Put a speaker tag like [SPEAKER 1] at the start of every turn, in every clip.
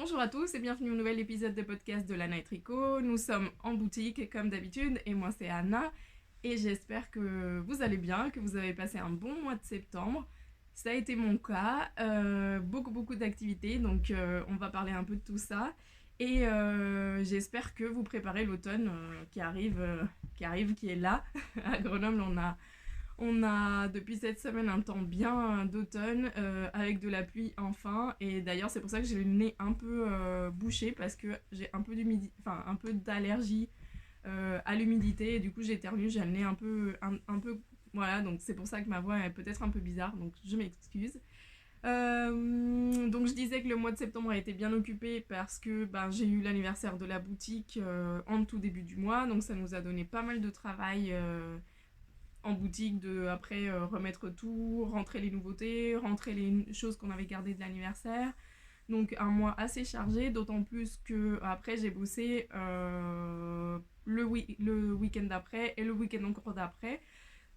[SPEAKER 1] Bonjour à tous et bienvenue au nouvel épisode de podcast de Lana et Tricot. Nous sommes en boutique comme d'habitude et moi c'est Anna et j'espère que vous allez bien, que vous avez passé un bon mois de septembre. Ça a été mon cas, beaucoup d'activités donc on va parler un peu de tout ça et j'espère que vous préparez l'automne qui est là. À Grenoble on a depuis cette semaine un temps bien d'automne avec de la pluie enfin et d'ailleurs c'est pour ça que j'ai le nez un peu bouché parce que j'ai un peu d'allergie à l'humidité et du coup j'éternue, j'ai le nez un peu voilà, donc c'est pour ça que ma voix est peut-être un peu bizarre, donc je m'excuse. Donc je disais que le mois de septembre a été bien occupé parce que j'ai eu l'anniversaire de la boutique en tout début du mois, donc ça nous a donné pas mal de travail en boutique de après remettre tout, rentrer les nouveautés, rentrer les choses qu'on avait gardées de l'anniversaire. Donc un mois assez chargé, d'autant plus que après j'ai bossé le week-end d'après et le week-end encore d'après.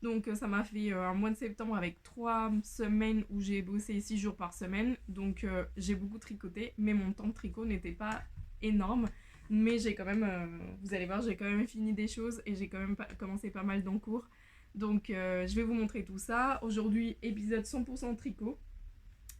[SPEAKER 1] Donc ça m'a fait un mois de septembre avec 3 semaines où j'ai bossé 6 jours par semaine. Donc j'ai beaucoup tricoté, mais mon temps de tricot n'était pas énorme. Mais j'ai quand même, vous allez voir, j'ai quand même fini des choses et j'ai quand même commencé pas mal d'encours. Donc je vais vous montrer tout ça. Aujourd'hui, épisode 100% tricot.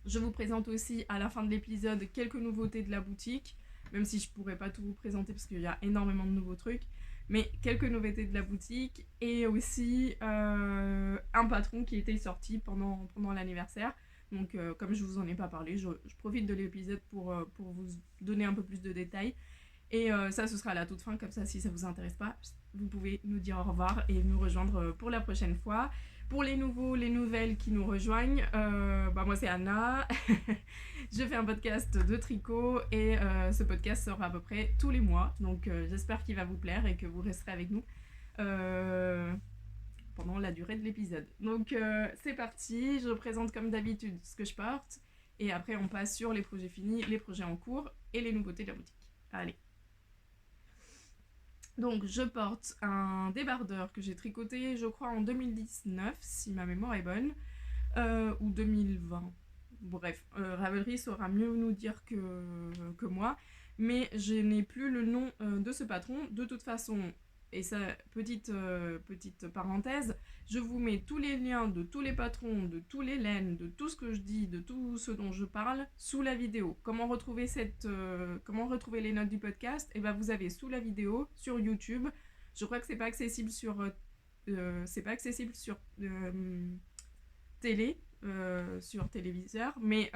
[SPEAKER 1] Je vous présente aussi à la fin de l'épisode quelques nouveautés de la boutique, même si je pourrais pas tout vous présenter parce qu'il y a énormément de nouveaux trucs, mais quelques nouveautés de la boutique et aussi un patron qui était sorti pendant l'anniversaire. Donc comme je vous en ai pas parlé, je profite de l'épisode pour vous donner un peu plus de détails. Et ça, ce sera à la toute fin, comme ça, si ça vous intéresse pas, vous pouvez nous dire au revoir et nous rejoindre pour la prochaine fois. Pour les nouveaux, les nouvelles qui nous rejoignent, moi c'est Anna, je fais un podcast de tricot et ce podcast sort à peu près tous les mois, donc j'espère qu'il va vous plaire et que vous resterez avec nous pendant la durée de l'épisode. Donc c'est parti, je présente comme d'habitude ce que je porte et après on passe sur les projets finis, les projets en cours et les nouveautés de la boutique. Allez. Donc je porte un débardeur que j'ai tricoté je crois en 2019 si ma mémoire est bonne, ou 2020. Bref, Ravelry saura mieux nous dire que moi, mais je n'ai plus le nom de ce patron. De toute façon, et ça, petite parenthèse, je vous mets tous les liens de tous les patrons, de tous les laines, de tout ce que je dis, de tout ce dont je parle sous la vidéo. Comment retrouver les notes du podcast? Et vous avez sous la vidéo sur YouTube. Je crois que c'est pas accessible sur télé, sur téléviseur, mais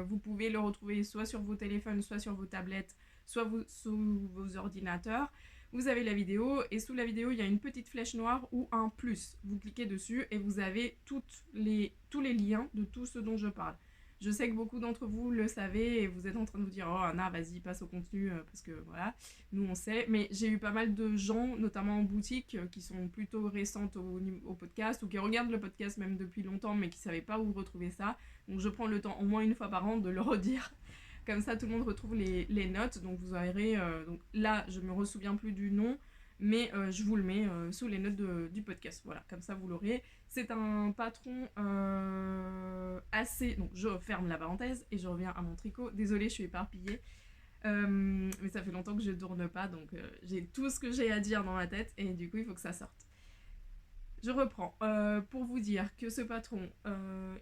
[SPEAKER 1] vous pouvez le retrouver soit sur vos téléphones, soit sur vos tablettes, soit sous vos ordinateurs. Vous avez la vidéo et sous la vidéo il y a une petite flèche noire ou un plus. Vous cliquez dessus et vous avez tous les liens de tout ce dont je parle. Je sais que beaucoup d'entre vous le savez et vous êtes en train de vous dire oh Anna vas-y passe au contenu parce que voilà, nous on sait, mais j'ai eu pas mal de gens, notamment en boutique, qui sont plutôt récentes au podcast ou qui regardent le podcast même depuis longtemps mais qui ne savaient pas où retrouver ça. Donc je prends le temps au moins une fois par an de le redire. Comme ça tout le monde retrouve les notes, donc vous verrez, donc là je me ressouviens plus du nom, mais je vous le mets sous les notes du podcast, voilà, comme ça vous l'aurez. C'est un patron assez... Donc je ferme la parenthèse et je reviens à mon tricot. Désolée, je suis éparpillée. Mais ça fait longtemps que je tourne pas, donc j'ai tout ce que j'ai à dire dans ma tête et du coup il faut que ça sorte. Je reprends pour vous dire que ce patron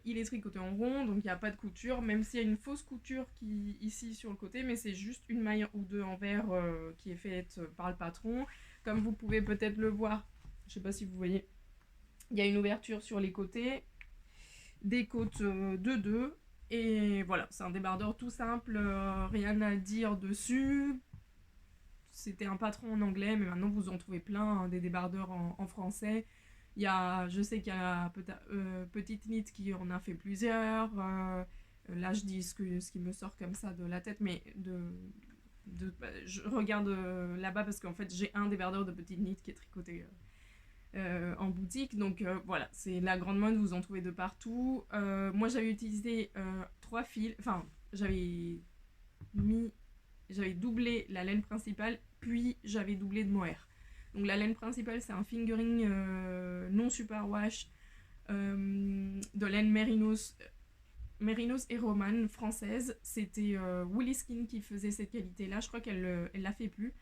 [SPEAKER 1] il est tricoté en rond, donc il n'y a pas de couture, même s'il y a une fausse couture qui ici sur le côté, mais c'est juste une maille ou deux en verre qui est faite par le patron. Comme vous pouvez peut-être le voir, je sais pas si vous voyez, il y a une ouverture sur les côtés, des côtes de 2. Et voilà, c'est un débardeur tout simple, rien à dire dessus. C'était un patron en anglais, mais maintenant vous en trouvez plein, hein, des débardeurs en français. Je sais qu'il y a Petite Knit qui en a fait plusieurs. Là, je dis ce qui me sort comme ça de la tête, mais je regarde là-bas parce qu'en fait, j'ai un débardeur de Petite Knit qui est tricoté en boutique. Donc voilà, c'est la grande mode, vous en trouvez de partout. Moi, j'avais utilisé 3 fils. Enfin, j'avais doublé la laine principale, puis j'avais doublé de mohair. Donc la laine principale, c'est un fingering non superwash de laine mérinos Mérinos et Romane française. C'était Woolly Skin qui faisait cette qualité-là. Je crois qu'elle l'a fait plus.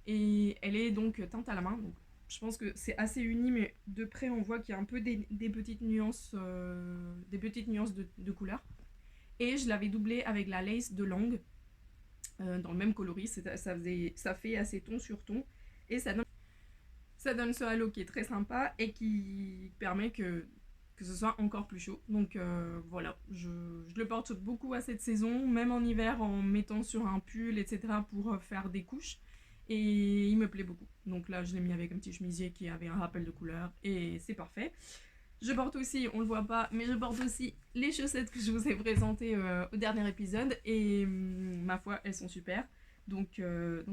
[SPEAKER 1] Et elle est donc teinte à la main. Donc je pense que c'est assez uni, mais de près on voit qu'il y a un peu des petites nuances, de couleurs. Et je l'avais doublée avec la lace de Langue dans le même coloris. Ça fait assez ton sur ton. Et ça donne ce halo qui est très sympa et qui permet que ce soit encore plus chaud. Donc voilà, je le porte beaucoup à cette saison, même en hiver en mettant sur un pull, etc. pour faire des couches. Et il me plaît beaucoup. Donc là, je l'ai mis avec un petit chemisier qui avait un rappel de couleur et c'est parfait. Je porte aussi, on le voit pas, mais je porte aussi les chaussettes que je vous ai présentées au dernier épisode et ma foi, elles sont super. Donc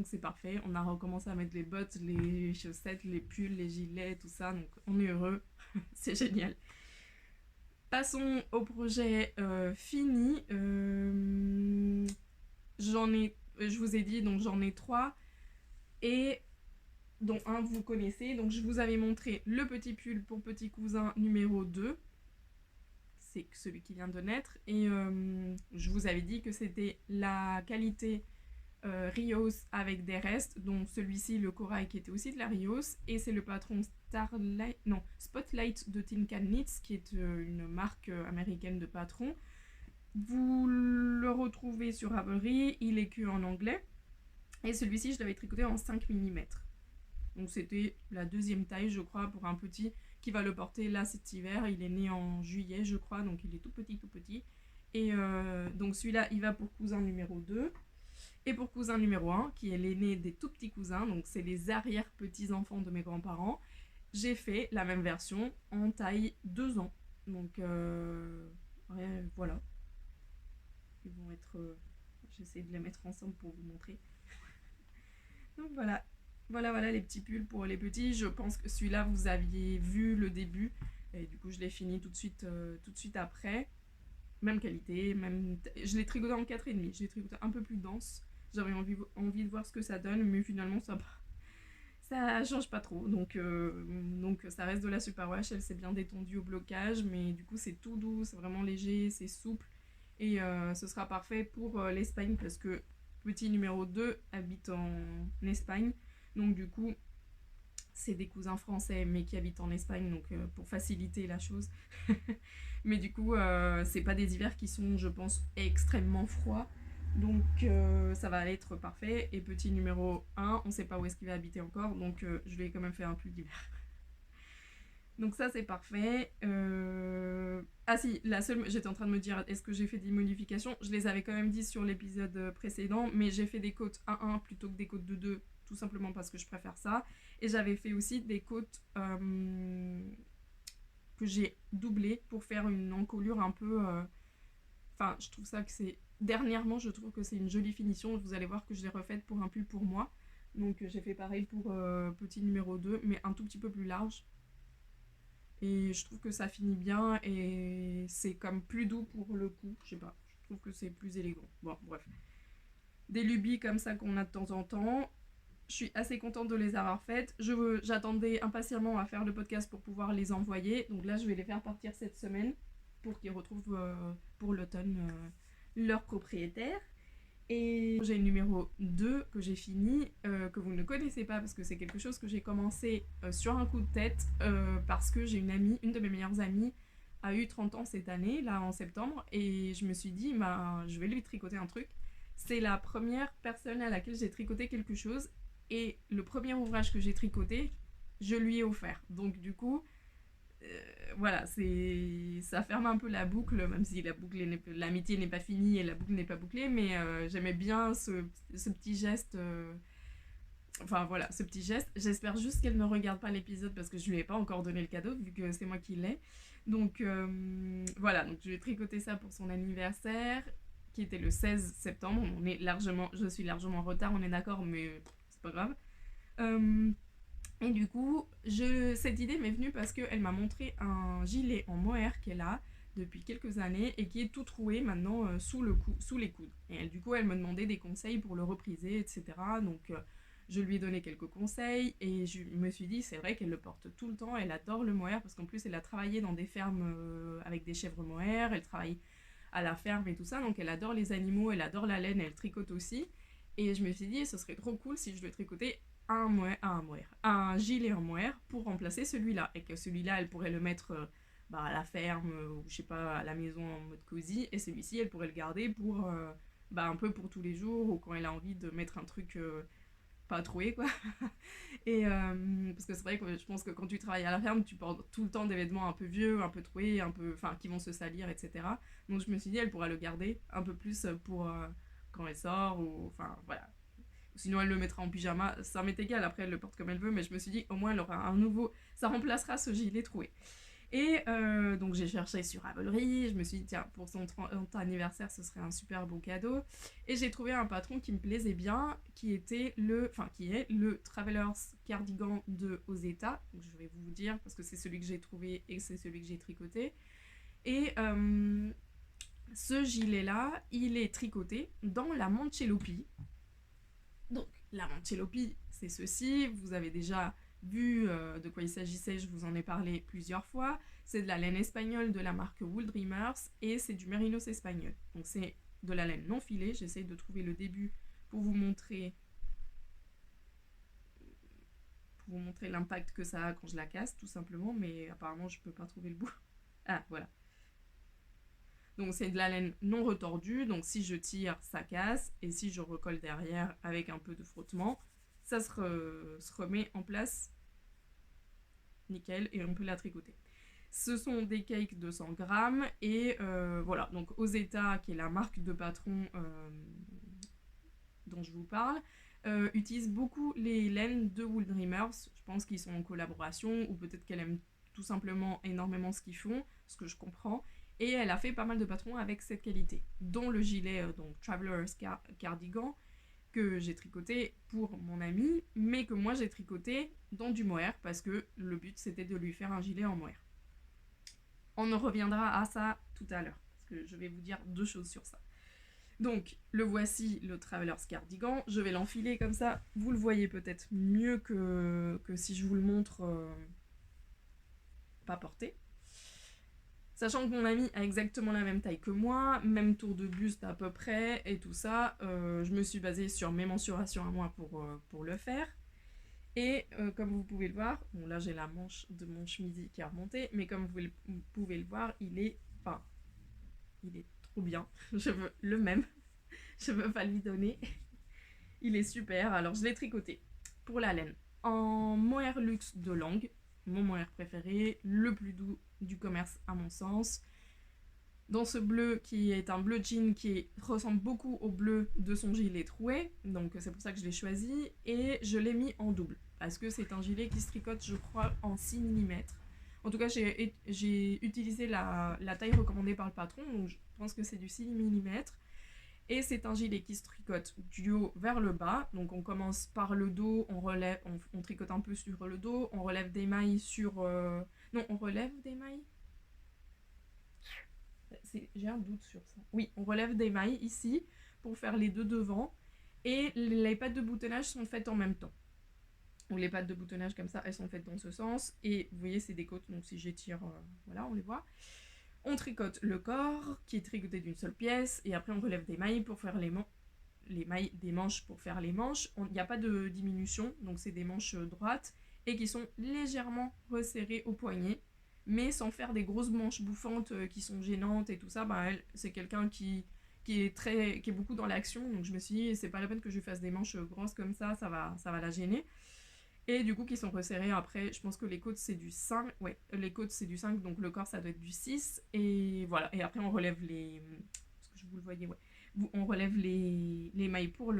[SPEAKER 1] c'est parfait. On a recommencé à mettre les bottes, les chaussettes, les pulls, les gilets, tout ça. Donc on est heureux. C'est génial. Passons au projet fini. Je vous ai dit, donc j'en ai 3. Et dont un vous connaissez. Donc je vous avais montré le petit pull pour petit cousin numéro 2. C'est celui qui vient de naître. Et je vous avais dit que c'était la qualité Rios avec des restes, dont celui-ci, le corail, qui était aussi de la Rios. Et c'est le patron Spotlight de Tin Can Knits, qui est une marque américaine de patron. Vous le retrouvez sur Ravelry, il est que en anglais. Et celui-ci, je l'avais tricoté en 5 mm. Donc c'était la deuxième taille, je crois, pour un petit qui va le porter là cet hiver. Il est né en juillet, je crois, donc il est tout petit, tout petit. Et donc celui-là, il va pour cousin numéro 2. Et pour cousin numéro 1, qui est l'aîné des tout petits cousins, donc c'est les arrière-petits-enfants de mes grands-parents, j'ai fait la même version en taille 2 ans. Donc ouais, voilà. Ils vont être... j'essaie de les mettre ensemble pour vous montrer. Donc voilà. Voilà les petits pulls pour les petits. Je pense que celui-là, vous aviez vu le début. Et du coup, je l'ai fini tout de suite après. Même qualité, je l'ai tricoté en 4,5. Je l'ai tricoté un peu plus dense. J'avais envie de voir ce que ça donne, mais finalement, ça change pas trop. Donc ça reste de la superwash. Elle s'est bien détendue au blocage, mais du coup, c'est tout doux, c'est vraiment léger, c'est souple. Et ce sera parfait pour l'Espagne parce que petit numéro 2 habite en Espagne. Donc du coup, c'est des cousins français mais qui habitent en Espagne, donc pour faciliter la chose. Mais du coup, c'est pas des hivers qui sont, je pense, extrêmement froids. Donc ça va être parfait. Et petit numéro 1, on sait pas où est-ce qu'il va habiter encore, donc je vais quand même faire un pull d'hiver. Donc ça c'est parfait. Ah si, j'étais en train de me dire, est-ce que j'ai fait des modifications? Je les avais quand même dit sur l'épisode précédent, mais j'ai fait des côtes 1-1 plutôt que des côtes 2-2, tout simplement parce que je préfère ça. Et j'avais fait aussi des côtes que j'ai doublées pour faire une encolure un peu... Enfin, je trouve ça que c'est... Dernièrement, je trouve que c'est une jolie finition. Vous allez voir que je l'ai refaite pour un pull pour moi. Donc j'ai fait pareil pour petit numéro 2, mais un tout petit peu plus large. Et je trouve que ça finit bien et c'est comme plus doux pour le coup. Je sais pas, je trouve que c'est plus élégant. Bon, bref. Des lubies comme ça qu'on a de temps en temps. Je suis assez contente de les avoir faites. J'attendais impatiemment à faire le podcast pour pouvoir les envoyer. Donc là, je vais les faire partir cette semaine pour qu'ils retrouvent pour l'automne leur propriétaire. Et j'ai le numéro 2 que j'ai fini, que vous ne connaissez pas parce que c'est quelque chose que j'ai commencé sur un coup de tête parce que j'ai une de mes meilleures amies a eu 30 ans cette année, là en septembre, et je me suis dit, je vais lui tricoter un truc. C'est la première personne à laquelle j'ai tricoté quelque chose et le premier ouvrage que j'ai tricoté, je lui ai offert. Donc du coup, voilà, ça ferme un peu la boucle, même si l'amitié n'est pas finie et la boucle n'est pas bouclée, mais j'aimais bien ce petit geste. Enfin voilà, ce petit geste. J'espère juste qu'elle ne regarde pas l'épisode parce que je lui ai pas encore donné le cadeau vu que c'est moi qui l'ai. Donc voilà, donc je vais tricoter ça pour son anniversaire qui était le 16 septembre. Je suis largement en retard, on est d'accord, mais c'est pas grave. Et du coup, cette idée m'est venue parce qu'elle m'a montré un gilet en mohair qu'elle a depuis quelques années et qui est tout troué maintenant sous les coudes. Et du coup, elle me demandait des conseils pour le repriser, etc. Donc, je lui ai donné quelques conseils et je me suis dit, c'est vrai qu'elle le porte tout le temps. Elle adore le mohair parce qu'en plus, elle a travaillé dans des fermes avec des chèvres mohair. Elle travaille à la ferme et tout ça, donc elle adore les animaux, elle adore la laine, elle tricote aussi. Et je me suis dit, ce serait trop cool si je le tricotais un gilet en mohair pour remplacer celui-là. Et que celui-là, elle pourrait le mettre à la ferme ou je sais pas, à la maison en mode cosy. Et celui-ci, elle pourrait le garder pour un peu pour tous les jours ou quand elle a envie de mettre un truc pas troué quoi. Et parce que c'est vrai que je pense que quand tu travailles à la ferme, tu portes tout le temps des vêtements un peu vieux, un peu troués, enfin qui vont se salir, etc. Donc je me suis dit, elle pourra le garder un peu plus pour quand elle sort ou enfin voilà. Sinon elle le mettra en pyjama, ça m'est égal, après elle le porte comme elle veut, mais je me suis dit au moins elle aura un nouveau, ça remplacera ce gilet troué. Et donc j'ai cherché sur Ravelry, je me suis dit tiens pour son 30 anniversaire ce serait un super beau cadeau. Et j'ai trouvé un patron qui me plaisait bien, qui est le Traveler's Cardigan de Ozeta. Donc je vais vous dire parce que c'est celui que j'ai trouvé et c'est celui que j'ai tricoté. Et ce gilet là, il est tricoté dans la Manchelopi. Donc la Manchelopi c'est ceci, vous avez déjà vu de quoi il s'agissait, je vous en ai parlé plusieurs fois. C'est de la laine espagnole de la marque Wool Dreamers et c'est du mérinos espagnol. Donc c'est de la laine non filée. J'essaye de trouver le début pour vous montrer l'impact que ça a quand je la casse tout simplement, mais apparemment je peux pas trouver le bout. Ah voilà. Donc c'est de la laine non retordue, donc si je tire ça casse et si je recolle derrière avec un peu de frottement, ça se remet en place nickel et on peut la tricoter. Ce sont des cakes de 100 grammes et voilà, donc Ozeta qui est la marque de patron dont je vous parle, utilise beaucoup les laines de Wool Dreamers. Je pense qu'ils sont en collaboration ou peut-être qu'elle aime tout simplement énormément ce qu'ils font, ce que je comprends. Et elle a fait pas mal de patrons avec cette qualité, dont le gilet donc Traveler's Cardigan que j'ai tricoté pour mon ami, mais que moi j'ai tricoté dans du mohair parce que le but c'était de lui faire un gilet en mohair. On en reviendra à ça tout à l'heure parce que je vais vous dire deux choses sur ça. Donc le voici, le Traveler's Cardigan. Je vais l'enfiler comme ça, vous le voyez peut-être mieux que si je vous le montre pas porté. Sachant que mon ami a exactement la même taille que moi, même tour de buste à peu près et tout ça, je me suis basée sur mes mensurations à moi pour le faire. Et comme vous pouvez le voir, bon là j'ai la manche de mon chemisier qui a remonté, mais comme vous pouvez le voir, il est trop bien. Je veux le même, je veux pas lui donner. Il est super, alors je l'ai tricoté pour la laine en mohair luxe de Lange, mon mohair préféré, le plus doux du commerce à mon sens. Dans ce bleu qui est un bleu jean qui ressemble beaucoup au bleu de son gilet troué, donc c'est pour ça que je l'ai choisi, et je l'ai mis en double, parce que c'est un gilet qui se tricote je crois en 6 mm. En tout cas j'ai utilisé la taille recommandée par le patron, donc je pense que c'est du 6 mm. Et c'est un gilet qui se tricote du haut vers le bas. Donc on commence par le dos, on tricote un peu sur le dos, on relève des mailles sur... Non, on relève des mailles. J'ai un doute sur ça. Oui, on relève des mailles ici pour faire les deux devant. Et les pattes de boutonnage sont faites en même temps. Donc les pattes de boutonnage comme ça, elles sont faites dans ce sens. Et vous voyez, c'est des côtes, donc si j'étire, voilà, on les voit. On tricote le corps, qui est tricoté d'une seule pièce, et après on relève des mailles pour faire les mailles des manches pour faire les manches. Il n'y a pas de diminution, donc c'est des manches droites, et qui sont légèrement resserrées au poignet, mais sans faire des grosses manches bouffantes qui sont gênantes et tout ça. C'est quelqu'un qui est beaucoup dans l'action, donc je me suis dit, c'est pas la peine que je fasse des manches grosses comme ça va la gêner. Et du coup qui sont resserrés après, je pense que les côtes c'est du 5, ouais, les côtes c'est du 5, donc le corps ça doit être du 6, et voilà, et après on relève parce que je vous le voyais, ouais, on relève les mailles pour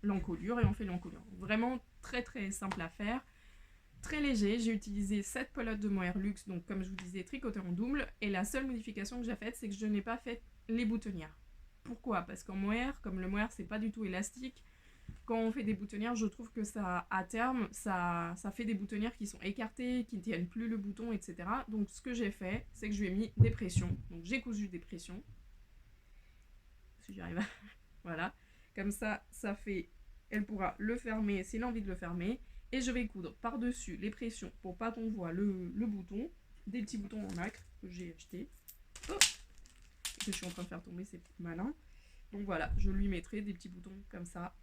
[SPEAKER 1] l'encolure et on fait l'encolure. Vraiment très très simple à faire, très léger. J'ai utilisé 7 pelotes de mohair luxe, donc comme je vous disais tricoté en double, et la seule modification que j'ai faite c'est que je n'ai pas fait les boutonnières. Pourquoi ? Parce qu'en mohair, comme le mohair c'est pas du tout élastique, quand on fait des boutonnières, je trouve que ça, à terme, ça fait des boutonnières qui sont écartées, qui ne tiennent plus le bouton, etc. Donc ce que j'ai fait, c'est que je lui ai mis des pressions. Donc j'ai cousu des pressions. Si j'arrive à... voilà. Comme ça, ça fait... Elle pourra le fermer s'il a envie de le fermer. Et je vais coudre par-dessus les pressions pour pas qu'on voit le bouton. Des petits boutons en nacre que j'ai acheté. Oh. que je suis en train de faire tomber, c'est malin. Donc voilà, je lui mettrai des petits boutons comme ça,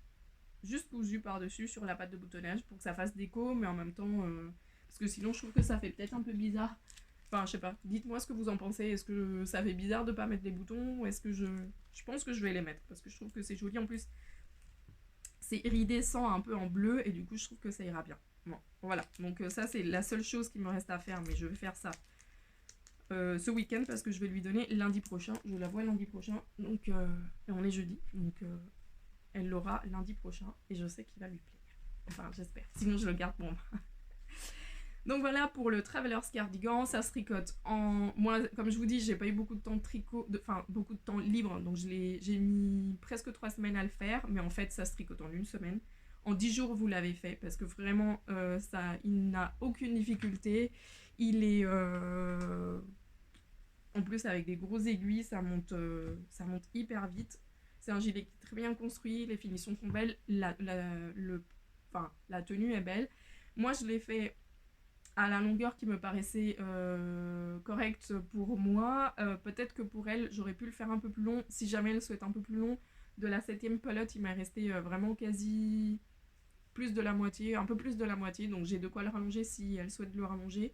[SPEAKER 1] juste cousus par-dessus sur la patte de boutonnage pour que ça fasse déco, mais en même temps, parce que sinon je trouve que ça fait peut-être un peu bizarre. Enfin, je sais pas, dites-moi ce que vous en pensez. Est-ce que ça fait bizarre de pas mettre les boutons ou est-ce que je pense que je vais les mettre parce que je trouve que c'est joli. En plus, c'est iridescent un peu en bleu et du coup, je trouve que ça ira bien. Bon, voilà. Donc ça, c'est la seule chose qui me reste à faire, mais je vais faire ça ce week-end parce que je vais lui donner lundi prochain. Je la vois lundi prochain, donc on est jeudi, donc elle l'aura lundi prochain et je sais qu'il va lui plaire. Enfin, j'espère. Sinon, je le garde pour moi. Donc voilà pour le Traveler's Cardigan, ça se tricote en... Moi, comme je vous dis, j'ai pas eu beaucoup de temps de tricot, enfin beaucoup de temps libre, donc j'ai mis presque 3 semaines à le faire, mais en fait ça se tricote en 1 semaine. En 10 jours vous l'avez fait, parce que vraiment, il n'a aucune difficulté. Il est... En plus avec des grosses aiguilles, ça monte hyper vite. C'est un gilet qui est très bien construit, les finitions sont belles, la tenue est belle. Moi je l'ai fait à la longueur qui me paraissait correcte pour moi. Peut-être que pour elle, j'aurais pu le faire un peu plus long. Si jamais elle souhaite un peu plus long, de la 7ème pelote, il m'est resté vraiment quasi plus de la moitié, un peu plus de la moitié. Donc j'ai de quoi le rallonger si elle souhaite le rallonger.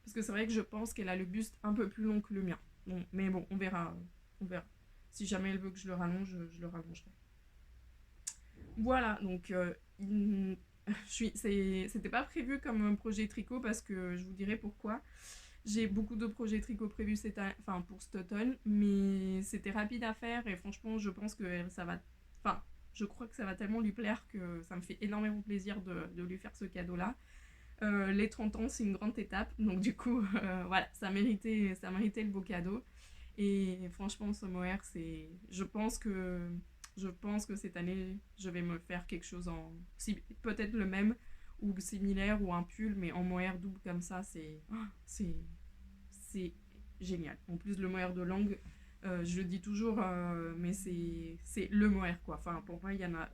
[SPEAKER 1] Parce que c'est vrai que je pense qu'elle a le buste un peu plus long que le mien. Bon, mais bon, on verra. On verra. Si jamais elle veut que je le rallonge, je le rallongerai. Voilà, donc c'était pas prévu comme un projet tricot parce que je vous dirai pourquoi. J'ai beaucoup de projets tricot prévus pour cet automne, mais c'était rapide à faire et franchement, je pense que ça va. Enfin, je crois que ça va tellement lui plaire que ça me fait énormément plaisir de lui faire ce cadeau-là. Les 30 ans, c'est une grande étape, donc du coup, voilà, ça méritait le beau cadeau. Et franchement, ce mohair, je pense que cette année, je vais me faire quelque chose peut-être le même ou similaire ou un pull, mais en mohair double comme ça, c'est génial. En plus, le mohair de langue, je le dis toujours, mais c'est le mohair quoi. Enfin, pour moi, il y en a.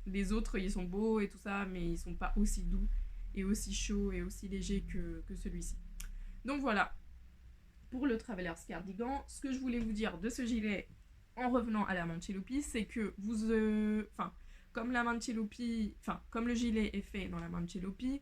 [SPEAKER 1] Les autres, ils sont beaux et tout ça, mais ils sont pas aussi doux et aussi chauds et aussi légers que celui-ci. Donc voilà, pour le Traveler's Cardigan, ce que je voulais vous dire de ce gilet en revenant à la Manchelopi, c'est que comme le gilet est fait dans la Manchelopi,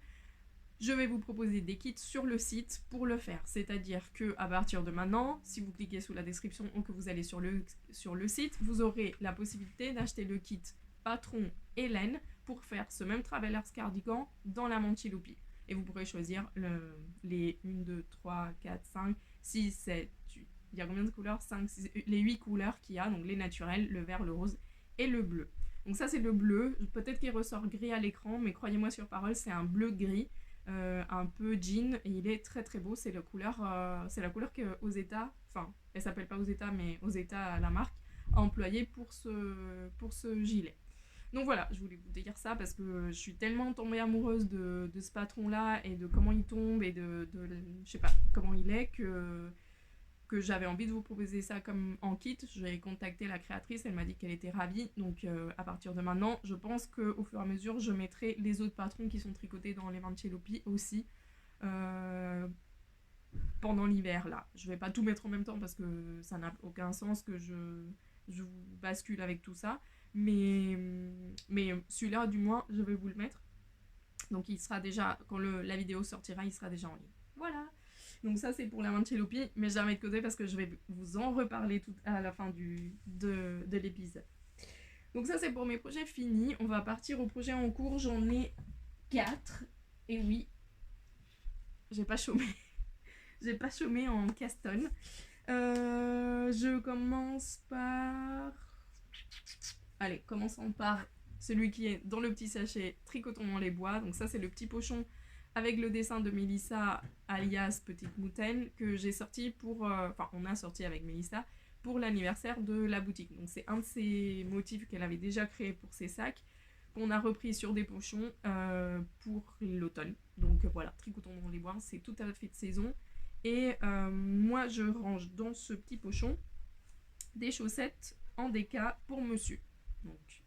[SPEAKER 1] je vais vous proposer des kits sur le site pour le faire. C'est-à-dire que à partir de maintenant, si vous cliquez sous la description ou que vous allez sur le site, vous aurez la possibilité d'acheter le kit patron et laine pour faire ce même Traveler's Cardigan dans la Manchelopi. Et vous pourrez choisir les 1, 2, 3, 4, 5, 6, 7, 8. Il y a combien de couleurs 5, 6, les 8 couleurs qu'il y a, donc les naturels, le vert, le rose et le bleu. Donc ça c'est le bleu, peut-être qu'il ressort gris à l'écran, mais croyez-moi sur parole, c'est un bleu gris. Un peu jean et il est très très beau. C'est la couleur que Ozeta, enfin elle s'appelle pas Ozeta mais Ozeta la marque a employé pour ce gilet. Donc voilà, je voulais vous dire ça parce que je suis tellement tombée amoureuse de ce patron là et de comment il tombe et de je sais pas comment il est que j'avais envie de vous proposer ça comme en kit. J'ai contacté la créatrice, elle m'a dit qu'elle était ravie. Donc à partir de maintenant, je pense qu'au fur et à mesure, je mettrai les autres patrons qui sont tricotés dans les Manchelopi aussi pendant l'hiver là. Je vais pas tout mettre en même temps parce que ça n'a aucun sens que je vous bascule avec tout ça. Mais celui-là, du moins, je vais vous le mettre. Donc il sera déjà, quand la vidéo sortira, il sera déjà en ligne. Voilà. Donc ça c'est pour la Manchelopi, mais je la mets de côté parce que je vais vous en reparler tout à la fin de l'épisode. Donc ça c'est pour mes projets finis. On va partir au projet en cours. J'en ai 4. Et oui, j'ai pas chômé. J'ai pas chômé en Caston. Je commence par... Allez, commençons par celui qui est dans le petit sachet Tricotons dans les bois. Donc ça c'est le petit pochon avec le dessin de Mélissa alias Petite Moutaine que j'ai sorti on a sorti avec Mélissa pour l'anniversaire de la boutique. Donc c'est un de ces motifs qu'elle avait déjà créé pour ses sacs qu'on a repris sur des pochons pour l'automne. Donc voilà, Tricotons dans les bois, c'est tout à fait de saison. Et moi je range dans ce petit pochon des chaussettes en déca pour monsieur. Donc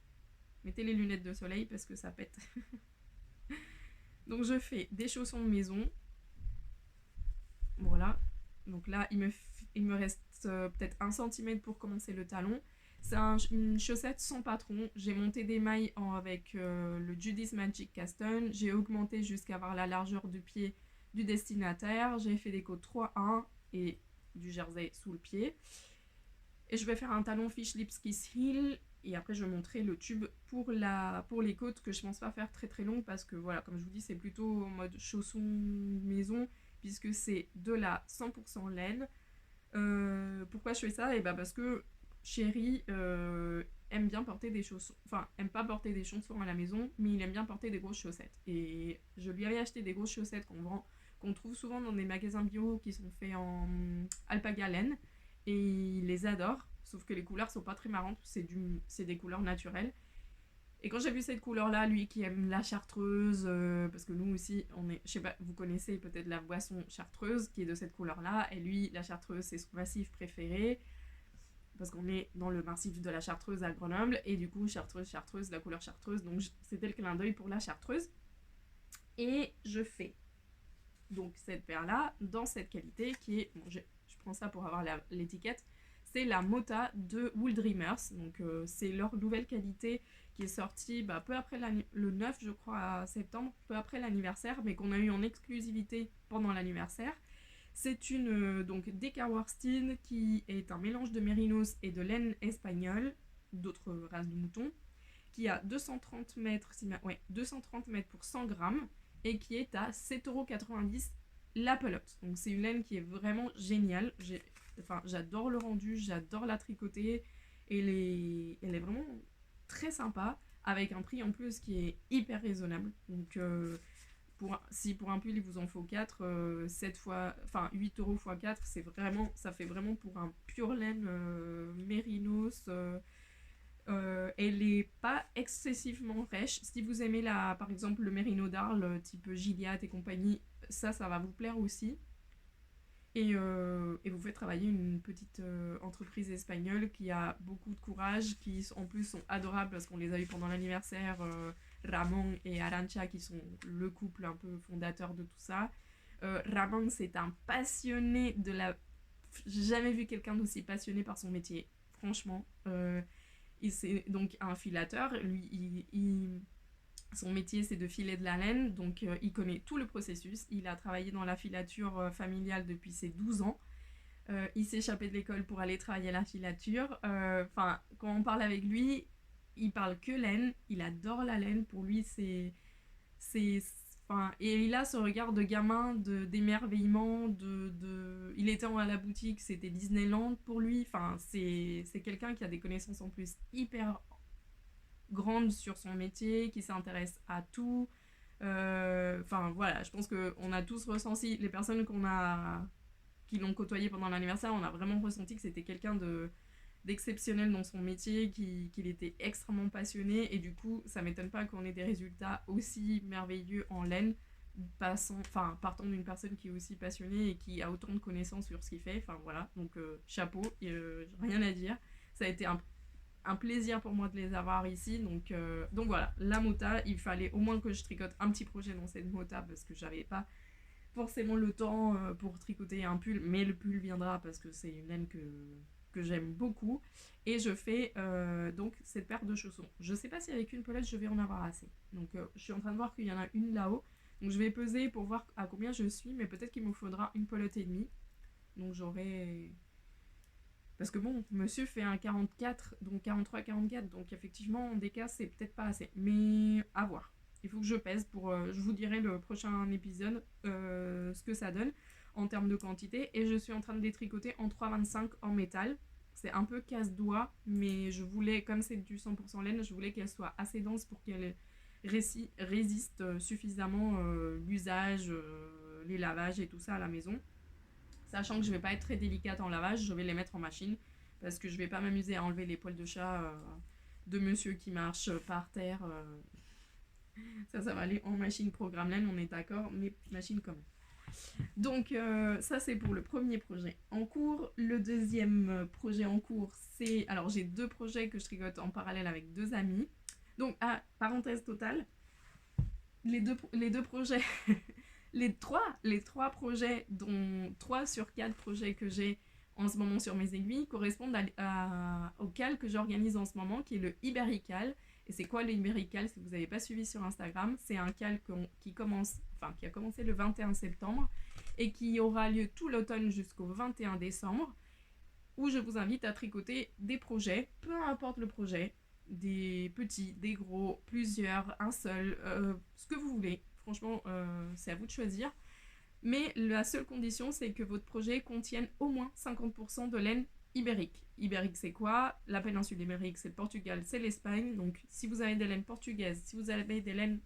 [SPEAKER 1] mettez les lunettes de soleil parce que ça pète. Donc je fais des chaussons de maison. Voilà. Donc là, il me il me reste peut-être 1 cm pour commencer le talon. C'est une chaussette sans patron. J'ai monté des mailles avec le Judy's Magic Cast On. J'ai augmenté jusqu'à avoir la largeur du pied du destinataire. J'ai fait des côtes 3-1 et du jersey sous le pied. Et je vais faire un talon Fish Lips Kiss Heel. Et après, je montrerai le tube pour les côtes que je pense pas faire très très long parce que voilà, comme je vous dis, c'est plutôt en mode chausson maison puisque c'est de la 100% laine. Pourquoi je fais ça? Et bah parce que Chéri aime bien porter des chaussons, enfin aime pas porter des chaussons à la maison, mais il aime bien porter des grosses chaussettes. Et je lui avais acheté des grosses chaussettes qu'on trouve souvent dans des magasins bio qui sont faits en alpaga laine, et il les adore. Sauf que les couleurs sont pas très marrantes, c'est des couleurs naturelles. Et quand j'ai vu cette couleur-là, lui qui aime la chartreuse, parce que nous aussi, je sais pas, vous connaissez peut-être la boisson chartreuse qui est de cette couleur-là, et lui, la chartreuse, c'est son massif préféré, parce qu'on est dans le massif de la Chartreuse à Grenoble, et du coup, chartreuse, la couleur chartreuse, donc c'était le clin d'œil pour la chartreuse. Et je fais donc cette paire-là dans cette qualité qui est, bon, je prends ça pour avoir l'étiquette, c'est la Mota de Wool Dreamers, donc c'est leur nouvelle qualité qui est sortie peu après le 9, je crois, septembre, peu après l'anniversaire, mais qu'on a eu en exclusivité pendant l'anniversaire. C'est une donc Dekaworstin qui est un mélange de mérinos et de laine espagnole, d'autres races de moutons, qui a 230 mètres, 230 mètres pour 100 grammes et qui est à 7,90€ la pelote. Donc c'est une laine qui est vraiment géniale. J'adore le rendu, j'adore la tricoter. Elle est vraiment très sympa, avec un prix en plus qui est hyper raisonnable. Donc si pour un pull il vous en faut 4, 8€ x 4, ça fait vraiment pour un pure laine mérinos. Elle est pas excessivement rêche. Si vous aimez par exemple le mérino d'Arles type Gilliatt et compagnie, ça va vous plaire aussi. Et vous faites travailler une petite entreprise espagnole qui a beaucoup de courage, qui en plus sont adorables parce qu'on les a eu pendant l'anniversaire, Ramon et Arantxa qui sont le couple un peu fondateur de tout ça. Ramon, c'est un passionné j'ai jamais vu quelqu'un d'aussi passionné par son métier, franchement. C'est donc un filateur. Lui, son métier, c'est de filer de la laine, donc il connaît tout le processus. Il a travaillé dans la filature familiale depuis ses 12 ans. Il s'est échappé de l'école pour aller travailler à la filature. Quand on parle avec lui, il parle que laine. Il adore la laine. Pour lui, et il a ce regard de gamin, d'émerveillement, il était à la boutique, c'était Disneyland pour lui. C'est quelqu'un qui a des connaissances en plus hyper grande sur son métier, qui s'intéresse à tout. Voilà, je pense qu'on a tous ressenti, les personnes qui l'ont côtoyé pendant l'anniversaire, on a vraiment ressenti que c'était quelqu'un d'exceptionnel dans son métier, qu'il était extrêmement passionné, et du coup, ça m'étonne pas qu'on ait des résultats aussi merveilleux en laine, partant d'une personne qui est aussi passionnée et qui a autant de connaissances sur ce qu'il fait. Voilà, donc chapeau, rien à dire. Ça a été un plaisir pour moi de les avoir ici. Donc voilà, la Mota, il fallait au moins que je tricote un petit projet dans cette Mota parce que j'avais pas forcément le temps pour tricoter un pull, mais le pull viendra parce que c'est une laine que j'aime beaucoup. Et je fais donc cette paire de chaussons. Je sais pas si avec une pelote je vais en avoir assez. Donc je suis en train de voir qu'il y en a une là-haut. Donc je vais peser pour voir à combien je suis, mais peut-être qu'il me faudra une pelote et demie. Donc j'aurai... Parce que bon, monsieur fait un 44, donc 43-44, donc effectivement, en DK, c'est peut-être pas assez. Mais à voir. Il faut que je pèse je vous dirai le prochain épisode ce que ça donne en termes de quantité. Et je suis en train de les tricoter en 3,25 en métal. C'est un peu casse-doigt, mais je voulais, comme c'est du 100% laine, je voulais qu'elle soit assez dense pour qu'elle résiste suffisamment l'usage, les lavages et tout ça à la maison. Sachant que je vais pas être très délicate en lavage, je vais les mettre en machine parce que je vais pas m'amuser à enlever les poils de chat de monsieur qui marche par terre. Ça va aller en machine programme laine, on est d'accord, mais machine quand même. Donc ça c'est pour le premier projet en cours. Le deuxième projet en cours, c'est... Alors j'ai 2 projets que je tricote en parallèle avec 2 amis. Donc, parenthèse totale, les deux projets... les trois projets, dont 3 sur 4 projets que j'ai en ce moment sur mes aiguilles correspondent au cal que j'organise en ce moment, qui est le Ibérical. Et c'est quoi le Ibérical? Si vous n'avez pas suivi sur Instagram, c'est un cal qui a commencé le 21 septembre et qui aura lieu tout l'automne jusqu'au 21 décembre, où je vous invite à tricoter des projets, peu importe le projet, des petits, des gros, plusieurs, un seul, ce que vous voulez. Franchement, c'est à vous de choisir. Mais la seule condition, c'est que votre projet contienne au moins 50% de laine ibérique. Ibérique, c'est quoi? La péninsule ibérique, c'est le Portugal, c'est l'Espagne. Donc, si vous avez des laines portugaises, si vous avez des laines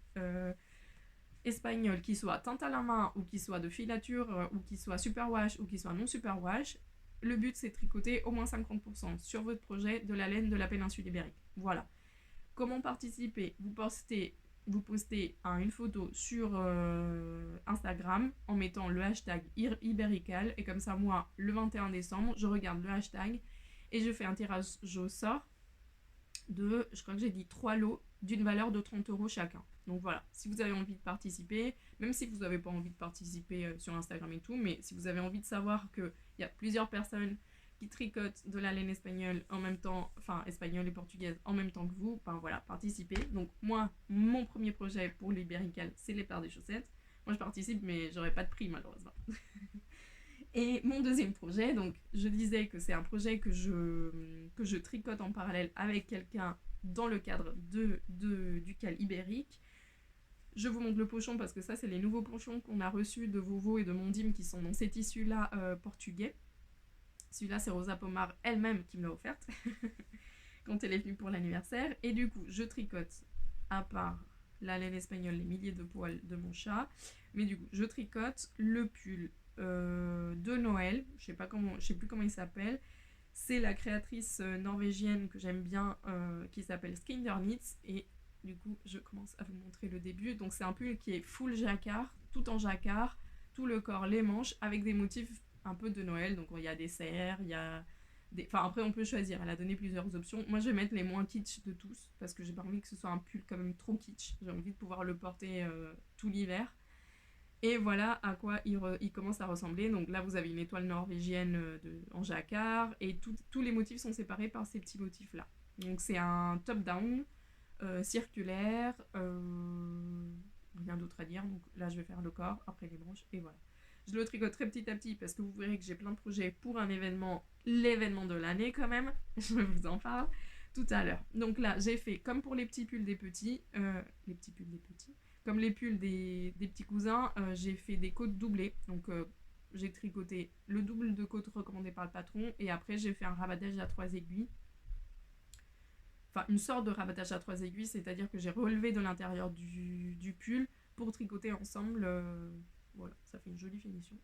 [SPEAKER 1] espagnoles qui soient teintes à la main, ou qui soient de filature, ou qui soient superwash, ou qui soient non superwash, le but, c'est de tricoter au moins 50% sur votre projet de la laine de la péninsule ibérique. Voilà. Comment participer? Vous postez une photo sur Instagram en mettant le hashtag Ibérical, et comme ça, moi, le 21 décembre, je regarde le hashtag et je fais un tirage au sort de, je crois que j'ai dit 3 lots d'une valeur de 30 € chacun. Donc voilà, si vous avez envie de participer, même si vous n'avez pas envie de participer sur Instagram et tout, mais si vous avez envie de savoir qu'il y a plusieurs personnes qui tricotent de la laine espagnole en même temps, enfin espagnole et portugaise en même temps que vous, ben voilà, participez. Donc moi, mon premier projet pour l'Ibérical, c'est les paires des chaussettes. Moi je participe, mais j'aurai pas de prix malheureusement. Et mon deuxième projet, donc je disais que c'est un projet que je tricote en parallèle avec quelqu'un dans le cadre du cal ibérique. Je vous montre le pochon parce que ça, c'est les nouveaux pochons qu'on a reçus de Vovo et de Mondim qui sont dans ces tissus-là portugais. Celui-là, c'est Rosa Pomar elle-même qui me l'a offerte quand elle est venue pour l'anniversaire. Et du coup, je tricote, à part la laine espagnole, les milliers de poils de mon chat. Mais du coup, je tricote le pull de Noël. Je sais plus comment il s'appelle. C'est la créatrice norvégienne que j'aime bien qui s'appelle Skinder Knits. Et du coup, je commence à vous montrer le début. Donc, c'est un pull qui est full jacquard, tout en jacquard, tout le corps, les manches, avec des motifs un peu de Noël. Donc, il y a des cerfs, il y a des... Enfin, après, on peut choisir. Elle a donné plusieurs options. Moi, je vais mettre les moins kitsch de tous parce que j'ai pas envie que ce soit un pull quand même trop kitsch. J'ai envie de pouvoir le porter tout l'hiver. Et voilà à quoi il commence à ressembler. Donc là, vous avez une étoile norvégienne en jacquard et tous les motifs sont séparés par ces petits motifs-là. Donc c'est un top-down circulaire, rien d'autre à dire. Donc là, je vais faire le corps, après les branches et voilà. Je le tricote très petit à petit parce que vous verrez que j'ai plein de projets pour un événement, l'événement de l'année quand même. Je vous en parle tout à l'heure. Donc là, j'ai fait comme pour les petits pulls des petits, comme les pulls des petits cousins, j'ai fait des côtes doublées. Donc j'ai tricoté le double de côte recommandé par le patron et après j'ai fait un rabattage à 3 aiguilles. Enfin, une sorte de rabattage à 3 aiguilles, c'est-à-dire que j'ai relevé de l'intérieur du pull pour tricoter ensemble. Voilà, ça fait une jolie finition.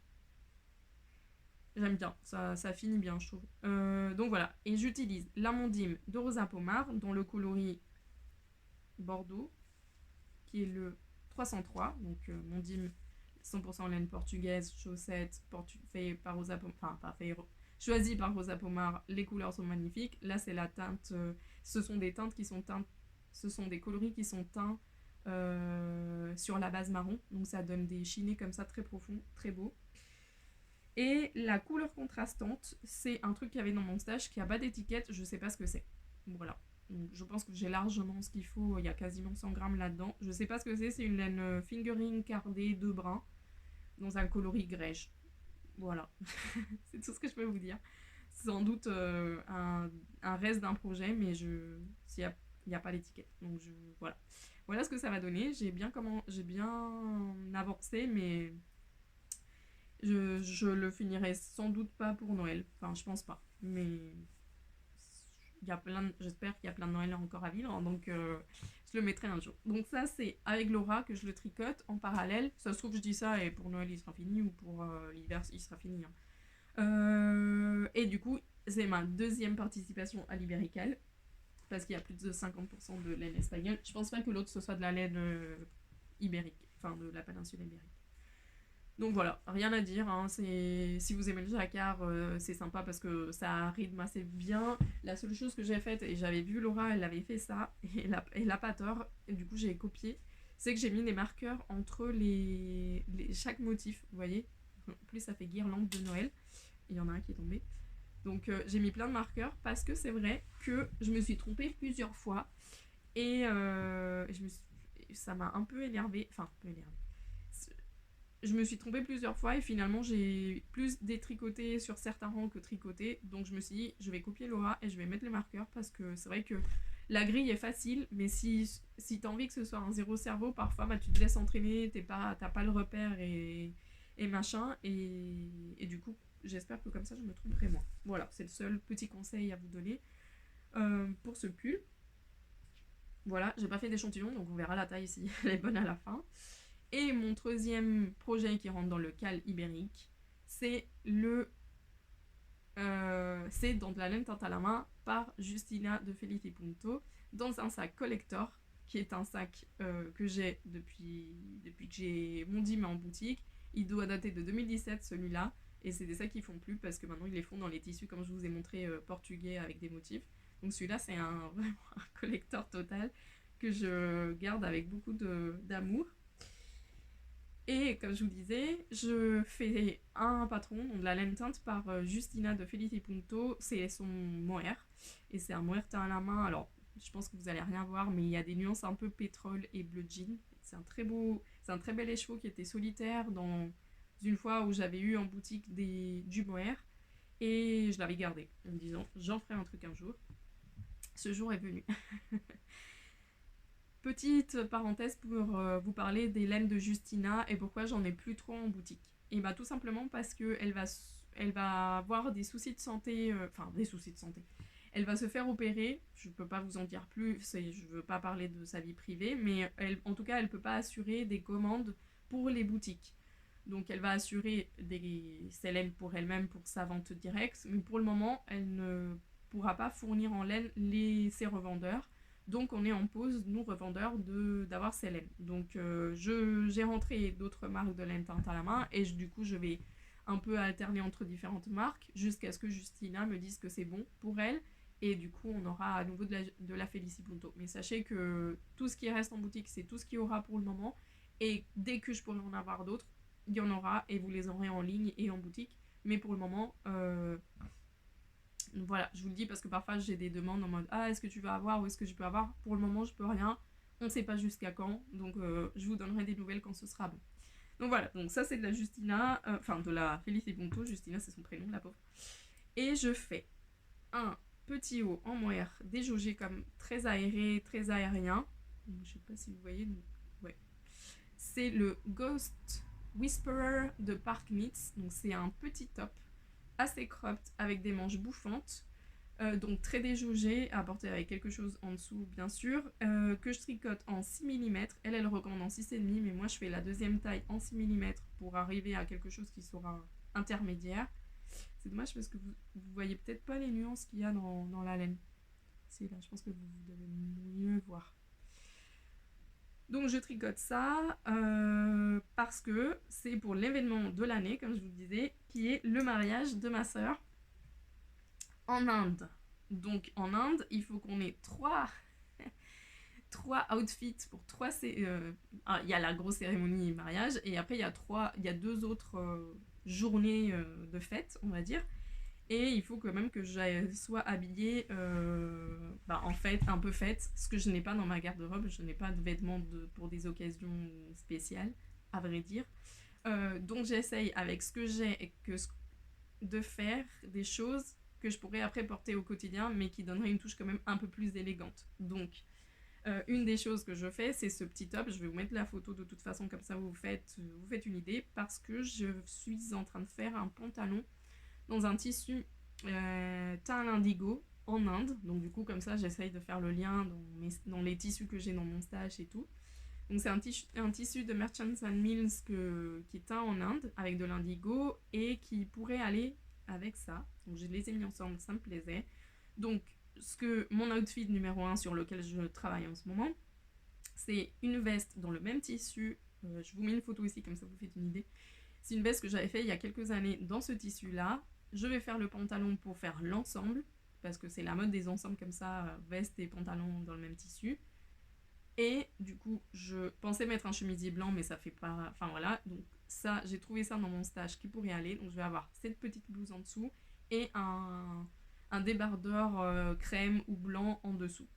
[SPEAKER 1] J'aime bien, ça finit bien, je trouve. Donc voilà, et j'utilise la Mondim de Rosa Pomar, dont le coloris Bordeaux, qui est le 303. Donc Mondim 100% laine portugaise, chaussettes, fait par Rosa Pomar, enfin pas fait, choisi par Rosa Pomar, les couleurs sont magnifiques. Là c'est la teinte, ce sont des teintes qui sont teintes, ce sont des coloris qui sont teints sur la base marron, donc ça donne des chinés comme ça très profonds, très beaux. Et la couleur contrastante, c'est un truc qu'il y avait dans mon stage qui a pas d'étiquette, je sais pas ce que c'est. Voilà. Donc, je pense que j'ai largement ce qu'il faut, il y a quasiment 100 grammes là-dedans. Je sais pas ce que c'est une laine fingering cardée de brun dans un coloris grège. Voilà. C'est tout ce que je peux vous dire. C'est sans doute un reste d'un projet, mais il n'y a pas l'étiquette. Donc voilà. Voilà ce que ça va donner. J'ai bien avancé, mais je le finirai sans doute pas pour Noël. Enfin, je pense pas. Mais j'espère qu'il y a plein de Noël encore à vivre, donc je le mettrai un jour. Donc ça, c'est avec Laura que je le tricote en parallèle. Ça se trouve, je dis ça et pour Noël il sera fini, ou pour l'hiver il sera fini. Et du coup, c'est ma deuxième participation à l'Ibérical parce qu'il y a plus de 50% de laine espagnole. Je pense pas que l'autre ce soit de la laine ibérique, enfin de la péninsule ibérique. Donc voilà, rien à dire, hein. Si vous aimez le jacquard, c'est sympa parce que ça rythme assez bien. La seule chose que j'ai faite, et j'avais vu Laura, elle avait fait ça, et elle a pas tort, et du coup j'ai copié, c'est que j'ai mis des marqueurs entre chaque motif, vous voyez. En plus ça fait guirlande de Noël, il y en a un qui est tombé. Donc j'ai mis plein de marqueurs parce que c'est vrai que je me suis trompée plusieurs fois et ça m'a un peu énervée. Enfin, un peu énervée. Je me suis trompée plusieurs fois et finalement j'ai plus détricoté sur certains rangs que tricoté. Donc je me suis dit, je vais copier Laura et je vais mettre les marqueurs parce que c'est vrai que la grille est facile, mais si t'as envie que ce soit un zéro cerveau, parfois bah, tu te laisses entraîner, t'as pas le repère et machin. Et du coup, j'espère que comme ça je me tromperai moins. Voilà, c'est le seul petit conseil à vous donner pour ce pull. Voilà, j'ai pas fait d'échantillon, donc on verra la taille si elle est bonne à la fin. Et mon troisième projet qui rentre dans le cal ibérique, c'est c'est dans de la laine teinte à la main par Justina de Felice Punto dans un sac collector qui est un sac que j'ai depuis que j'ai mon dîme en boutique. Il doit dater de 2017 celui-là et c'est des sacs qui font plus parce que maintenant ils les font dans les tissus comme je vous ai montré portugais avec des motifs. Donc celui-là c'est vraiment un collector total que je garde avec beaucoup d'amour. Et comme je vous disais, je fais un patron, donc de la laine teinte par Justina de Felice Punto. C'est son mohair. Et c'est un mohair teint à la main. Alors, je pense que vous allez rien voir, mais il y a des nuances un peu pétrole et bleu jean. C'est un très bel écheveau qui était solitaire dans une fois où j'avais eu en boutique du mohair. Et je l'avais gardé en me disant, j'en ferai un truc un jour. Ce jour est venu. Petite parenthèse pour vous parler des laines de Justina et pourquoi j'en ai plus trop en boutique. Et bah tout simplement parce que elle va avoir des soucis de santé, enfin des soucis de santé. Elle va se faire opérer, je peux pas vous en dire plus, je veux pas parler de sa vie privée, mais en tout cas elle peut pas assurer des commandes pour les boutiques. Donc elle va assurer ses laines pour elle-même pour sa vente directe, mais pour le moment elle ne pourra pas fournir en laine ses revendeurs. Donc on est en pause, nous revendeurs, d'avoir ces laines. Donc j'ai rentré d'autres marques de laine teinte à la main et du coup je vais un peu alterner entre différentes marques jusqu'à ce que Justina me dise que c'est bon pour elle. Et du coup on aura à nouveau de la Felice Punto. Mais sachez que tout ce qui reste en boutique c'est tout ce qu'il y aura pour le moment. Et dès que je pourrai en avoir d'autres, il y en aura et vous les aurez en ligne et en boutique. Mais pour le moment, voilà, je vous le dis parce que parfois j'ai des demandes en mode ah est-ce que tu vas avoir ou est-ce que je peux avoir. Pour le moment je peux rien, on ne sait pas jusqu'à quand, donc je vous donnerai des nouvelles quand ce sera bon. Donc voilà, donc ça c'est de la Justina, enfin de la Felice Punto, Justina c'est son prénom la pauvre. Et je fais un petit haut en mohair déjaugé comme très aéré, très aérien. Donc, je sais pas si vous voyez, donc, ouais. C'est le Ghost Whisperer de Park Meats, donc c'est un petit top assez cropped avec des manches bouffantes, donc très déjaugé, à porter avec quelque chose en dessous bien sûr, que je tricote en 6 mm. Elle recommande en 6,5, mais moi je fais la deuxième taille en 6 mm pour arriver à quelque chose qui sera intermédiaire. C'est dommage parce que vous voyez peut-être pas les nuances qu'il y a dans la laine. C'est là, je pense que vous devez mieux voir. Donc je tricote ça parce que c'est pour l'événement de l'année, comme je vous disais, qui est le mariage de ma sœur en Inde. Donc en Inde, il faut qu'on ait trois outfits pour trois. Il y a la grosse cérémonie mariage et après il y a deux autres journées de fête, on va dire. Et il faut quand même que je sois habillée en fait, un peu faite, ce que je n'ai pas dans ma garde-robe. Je n'ai pas de vêtements pour des occasions spéciales, à vrai dire. Donc j'essaye avec ce que j'ai de faire des choses que je pourrais après porter au quotidien, mais qui donneraient une touche quand même un peu plus élégante. Donc une des choses que je fais, c'est ce petit top. Je vais vous mettre la photo de toute façon, comme ça vous faites une idée, parce que je suis en train de faire un pantalon dans un tissu teint indigo en Inde. Donc du coup comme ça j'essaye de faire le lien dans les tissus que j'ai dans mon stage et tout. Donc c'est un tissu de Merchants and Mills qui est teint en Inde avec de l'indigo et qui pourrait aller avec ça. Donc je les ai mis ensemble, ça me plaisait. Donc mon outfit numéro 1 sur lequel je travaille en ce moment, c'est une veste dans le même tissu. Je vous mets une photo ici comme ça vous faites une idée. C'est une veste que j'avais fait il y a quelques années dans ce tissu là. Je vais faire le pantalon pour faire l'ensemble parce que c'est la mode des ensembles comme ça, veste et pantalon dans le même tissu. Et du coup je pensais mettre un chemisier blanc mais ça fait pas, enfin voilà. Donc ça, j'ai trouvé ça dans mon stage qui pourrait aller. Donc je vais avoir cette petite blouse en dessous et un débardeur crème ou blanc en dessous.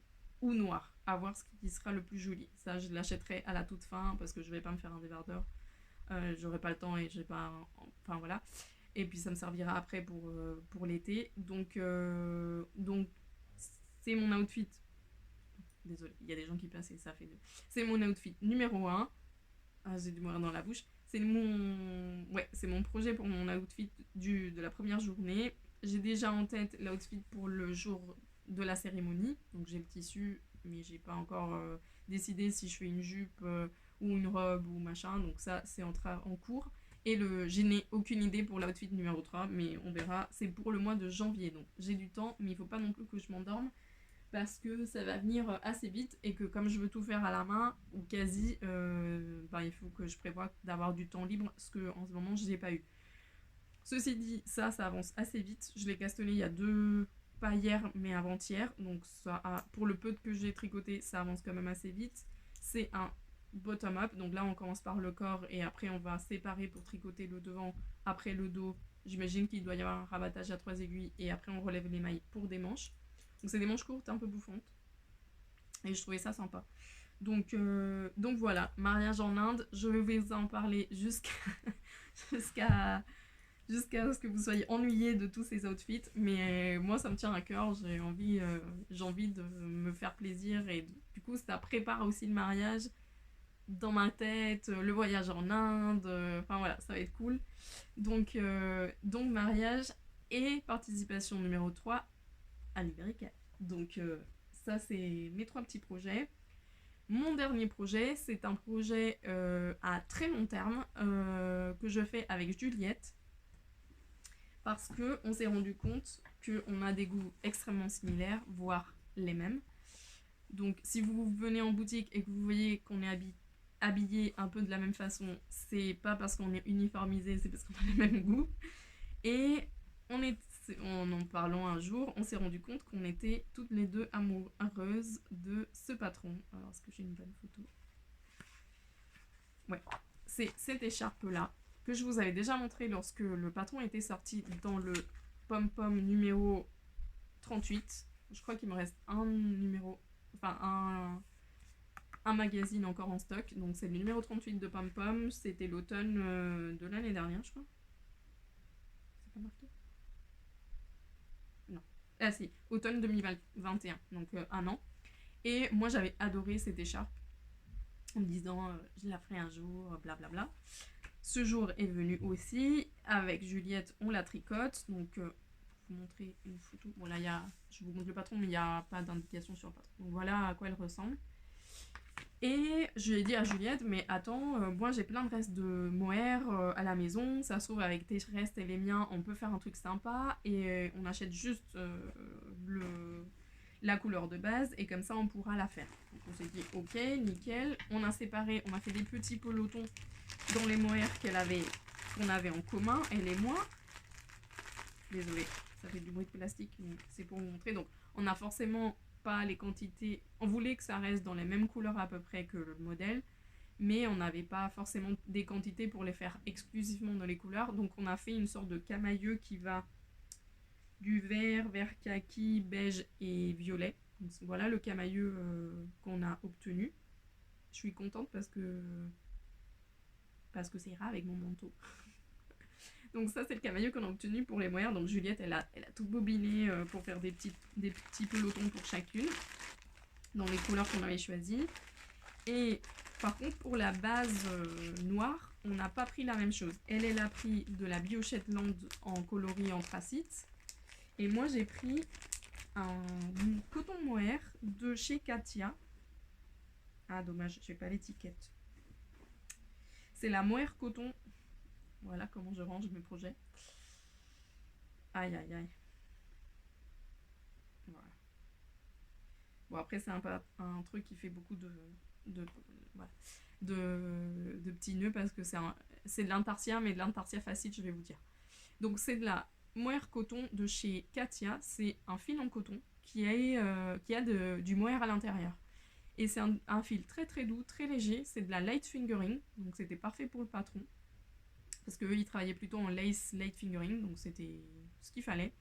[SPEAKER 1] Ou noir, à voir ce qui sera le plus joli. Ça, je l'achèterai à la toute fin parce que je vais pas me faire un débardeur. J'aurai pas le temps et j'ai pas. Enfin voilà. Et puis ça me servira après pour l'été. Donc c'est mon outfit. Désolée, il y a des gens qui passent et ça fait deux. C'est mon outfit numéro 1. Ah, j'ai du moire dans la bouche. C'est mon projet pour mon outfit de la première journée. J'ai déjà en tête l'outfit pour le jour de la cérémonie. Donc j'ai le tissu, mais j'ai pas encore décidé si je fais une jupe ou une robe ou machin. Donc ça, c'est en cours. Et je n'ai aucune idée pour l'outfit numéro 3, mais on verra. C'est pour le mois de janvier, donc j'ai du temps, mais il faut pas non plus que je m'endorme parce que ça va venir assez vite et que comme je veux tout faire à la main ou quasi, il faut que je prévoie d'avoir du temps libre, ce que en ce moment je n'ai pas eu. Ceci dit, ça avance assez vite. Je l'ai castellé il y a pas hier mais avant-hier, donc pour le peu que j'ai tricoté, ça avance quand même assez vite. C'est un bottom-up, donc là on commence par le corps et après on va séparer pour tricoter le devant, après le dos. J'imagine qu'il doit y avoir un rabattage à 3 aiguilles et après on relève les mailles pour des manches. Donc c'est des manches courtes un peu bouffantes. Et je trouvais ça sympa. Donc voilà, mariage en Inde, je vais vous en parler jusqu'à ce que vous soyez ennuyés de tous ces outfits. Mais moi ça me tient à cœur, j'ai envie de me faire plaisir. Et du coup ça prépare aussi le mariage dans ma tête, le voyage en Inde. Enfin voilà, ça va être cool. Donc mariage et participation numéro 3 à l'Ibérica. Donc ça c'est mes 3 petits projets. Mon dernier projet, c'est un projet à très long terme que je fais avec Juliette parce qu'on s'est rendu compte qu'on a des goûts extrêmement similaires, voire les mêmes. Donc si vous venez en boutique et que vous voyez qu'on est habillé un peu de la même façon, c'est pas parce qu'on est uniformisé, c'est parce qu'on a les mêmes goûts. Et en parlant un jour, on s'est rendu compte qu'on était toutes les deux amoureuses de ce patron. Alors, est-ce que j'ai une bonne photo? Ouais, c'est cette écharpe-là que je vous avais déjà montré lorsque le patron était sorti dans le pom-pom numéro 38. Je crois qu'il me reste un numéro, enfin un magazine encore en stock. Donc c'est le numéro 38 de pom-pom. C'était l'automne de l'année dernière, je crois. C'est pas marqué? Non. Ah si, automne 2021, donc un an. Et moi j'avais adoré cette écharpe en me disant je la ferai un jour, blablabla. Ce jour est venu aussi. Avec Juliette, on la tricote. Donc, je vais vous montrer une photo. Bon, là, je vous montre le patron, mais il n'y a pas d'indication sur le patron. Donc, voilà à quoi elle ressemble. Et je lui ai dit à Juliette, mais attends, moi j'ai plein de restes de mohair à la maison. Ça se trouve, avec tes restes et les miens, on peut faire un truc sympa. Et on achète juste la couleur de base et comme ça on pourra la faire. Donc on s'est dit ok, nickel. On a séparé, on a fait des petits pelotons dans les mohair qu'on avait en commun, elle et moi. Désolée, ça fait du bruit de plastique, mais c'est pour vous montrer. Donc on a forcément pas les quantités, on voulait que ça reste dans les mêmes couleurs à peu près que le modèle, mais on n'avait pas forcément des quantités pour les faire exclusivement dans les couleurs. Donc on a fait une sorte de camailleux qui va du vert kaki, beige et violet. Donc voilà le camailleux qu'on a obtenu. Je suis contente parce que ça ira avec mon manteau. Donc ça c'est le camailleux qu'on a obtenu pour les mohair. Donc Juliette elle a tout bobiné pour faire des petits pelotons pour chacune dans les couleurs qu'on avait choisies. Et par contre pour la base noire, on n'a pas pris la même chose. Elle a pris de la Bio Shetland en coloris anthracite. Et moi j'ai pris un coton mohair de chez Katia. Ah dommage, j'ai pas l'étiquette. C'est la mohair coton. Voilà comment je range mes projets. Aïe aïe aïe. Voilà. Bon après c'est un truc qui fait beaucoup de petits nœuds parce que c'est de l'intarsia, mais de l'intarsia facile je vais vous dire. Donc c'est de la mohair coton de chez Katia. C'est un fil en coton qui a du mohair à l'intérieur. Et c'est un fil très très doux, très léger. C'est de la light fingering, donc c'était parfait pour le patron. parce qu'eux ils travaillaient plutôt en lace late fingering, donc c'était ce qu'il fallait.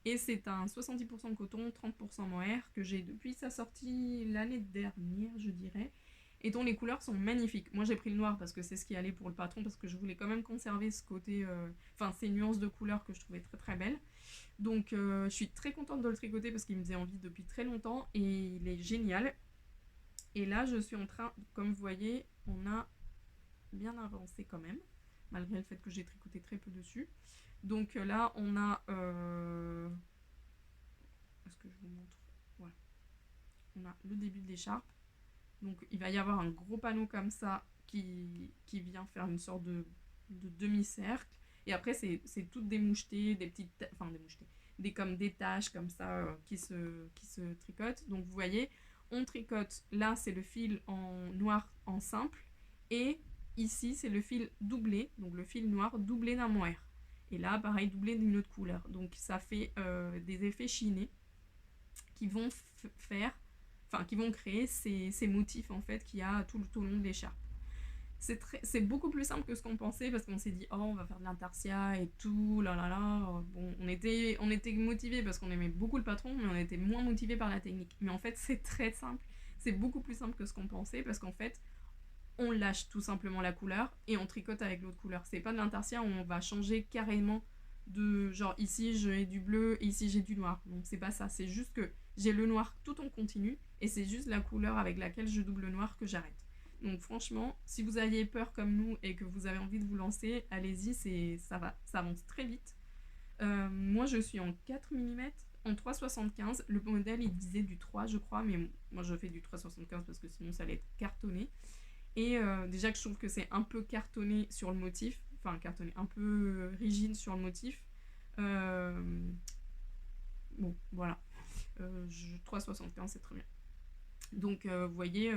[SPEAKER 1] Et c'est un 70% coton, 30% mohair que j'ai depuis sa sortie l'année dernière, je dirais, et dont les couleurs sont magnifiques. Moi j'ai pris le noir parce que c'est ce qui allait pour le patron, parce que je voulais quand même conserver ce côté, ces nuances de couleurs que je trouvais très très belles. Donc je suis très contente de le tricoter parce qu'il me faisait envie depuis très longtemps et il est génial. Et là je suis en train, comme vous voyez, on a bien avancé quand même, malgré le fait que j'ai tricoté très peu dessus. Donc là on a... Est-ce que je vous montre? Voilà. On a le début de l'écharpe. Donc il va y avoir un gros panneau comme ça qui vient faire une sorte de demi-cercle. Et après c'est toutes des mouchetées, des petites... Enfin des mouchetées. Comme des taches comme ça qui se tricotent. Donc vous voyez, on tricote, là c'est le fil en noir en simple. Et ici c'est le fil doublé, donc le fil noir doublé d'un mohair. Et là pareil, doublé d'une autre couleur. Donc ça fait des effets chinés qui vont faire, qui vont créer ces motifs en fait qu'il y a tout au long de l'écharpe. C'est beaucoup plus simple que ce qu'on pensait parce qu'on s'est dit oh on va faire de l'intarsia et tout, là là là. Bon, on était motivés parce qu'on aimait beaucoup le patron, mais on était moins motivés par la technique. Mais en fait c'est très simple, c'est beaucoup plus simple que ce qu'on pensait parce qu'en fait on lâche tout simplement la couleur et on tricote avec l'autre couleur. C'est pas de l'intarsia où on va changer carrément de genre ici j'ai du bleu et ici j'ai du noir. Donc c'est pas ça, c'est juste que j'ai le noir tout en continu et c'est juste la couleur avec laquelle je double le noir que j'arrête. Donc franchement, si vous aviez peur comme nous et que vous avez envie de vous lancer, allez-y, ça avance très vite. Moi je suis en 4 mm, en 3,75. Le modèle il disait du 3 je crois, mais moi je fais du 3,75 parce que sinon ça allait être cartonné. Et déjà que je trouve que c'est un peu cartonné sur le motif, enfin cartonné, un peu rigide sur le motif. Bon, voilà. 3,75 c'est très bien. Donc vous voyez,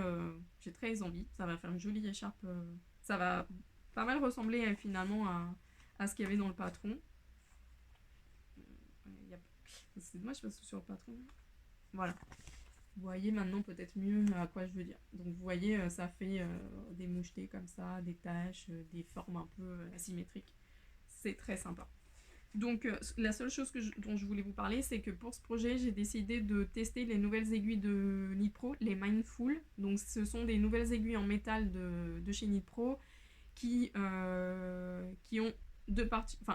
[SPEAKER 1] j'ai très envie. Ça va faire une jolie écharpe. Ça va pas mal ressembler finalement à ce qu'il y avait dans le patron. C'est dommage parce que sur le patron... Voilà. Vous voyez maintenant peut-être mieux à quoi je veux dire. Donc vous voyez, ça fait des mouchetés comme ça, des taches, des formes un peu asymétriques. C'est très sympa. Donc la seule chose dont je voulais vous parler, c'est que pour ce projet, j'ai décidé de tester les nouvelles aiguilles de Knitpro, les Mindful. Donc ce sont des nouvelles aiguilles en métal de chez Knitpro qui ont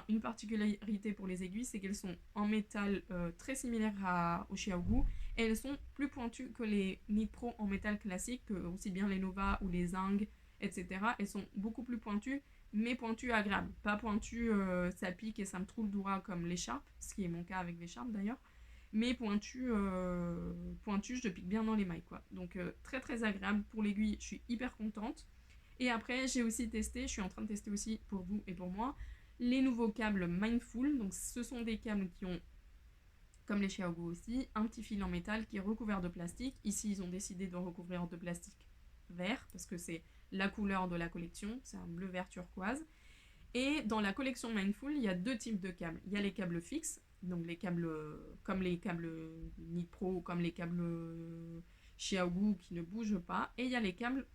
[SPEAKER 1] une particularité pour les aiguilles, c'est qu'elles sont en métal très similaire au Xiaogu, et elles sont plus pointues que les Knitpro en métal classique, aussi bien les Nova ou les Zing, etc. Elles sont beaucoup plus pointues, mais pointues agréables. Pas pointues, ça pique et ça me trouve doura comme l'écharpe, ce qui est mon cas avec l'écharpe d'ailleurs, mais pointues, je pique bien dans les mailles, quoi. Donc très très agréable pour l'aiguille, je suis hyper contente. Et après, j'ai aussi testé, je suis en train de tester aussi pour vous et pour moi, les nouveaux câbles Mindful. Donc ce sont des câbles qui ont, comme les Xiaogu aussi, un petit fil en métal qui est recouvert de plastique. Ici, ils ont décidé de recouvrir de plastique vert, parce que c'est la couleur de la collection, c'est un bleu vert turquoise. Et dans la collection Mindful, il y a deux types de câbles. Il y a les câbles fixes, donc les câbles comme les câbles Knitpro, comme les câbles Xiaogu qui ne bougent pas. Et il y a les câbles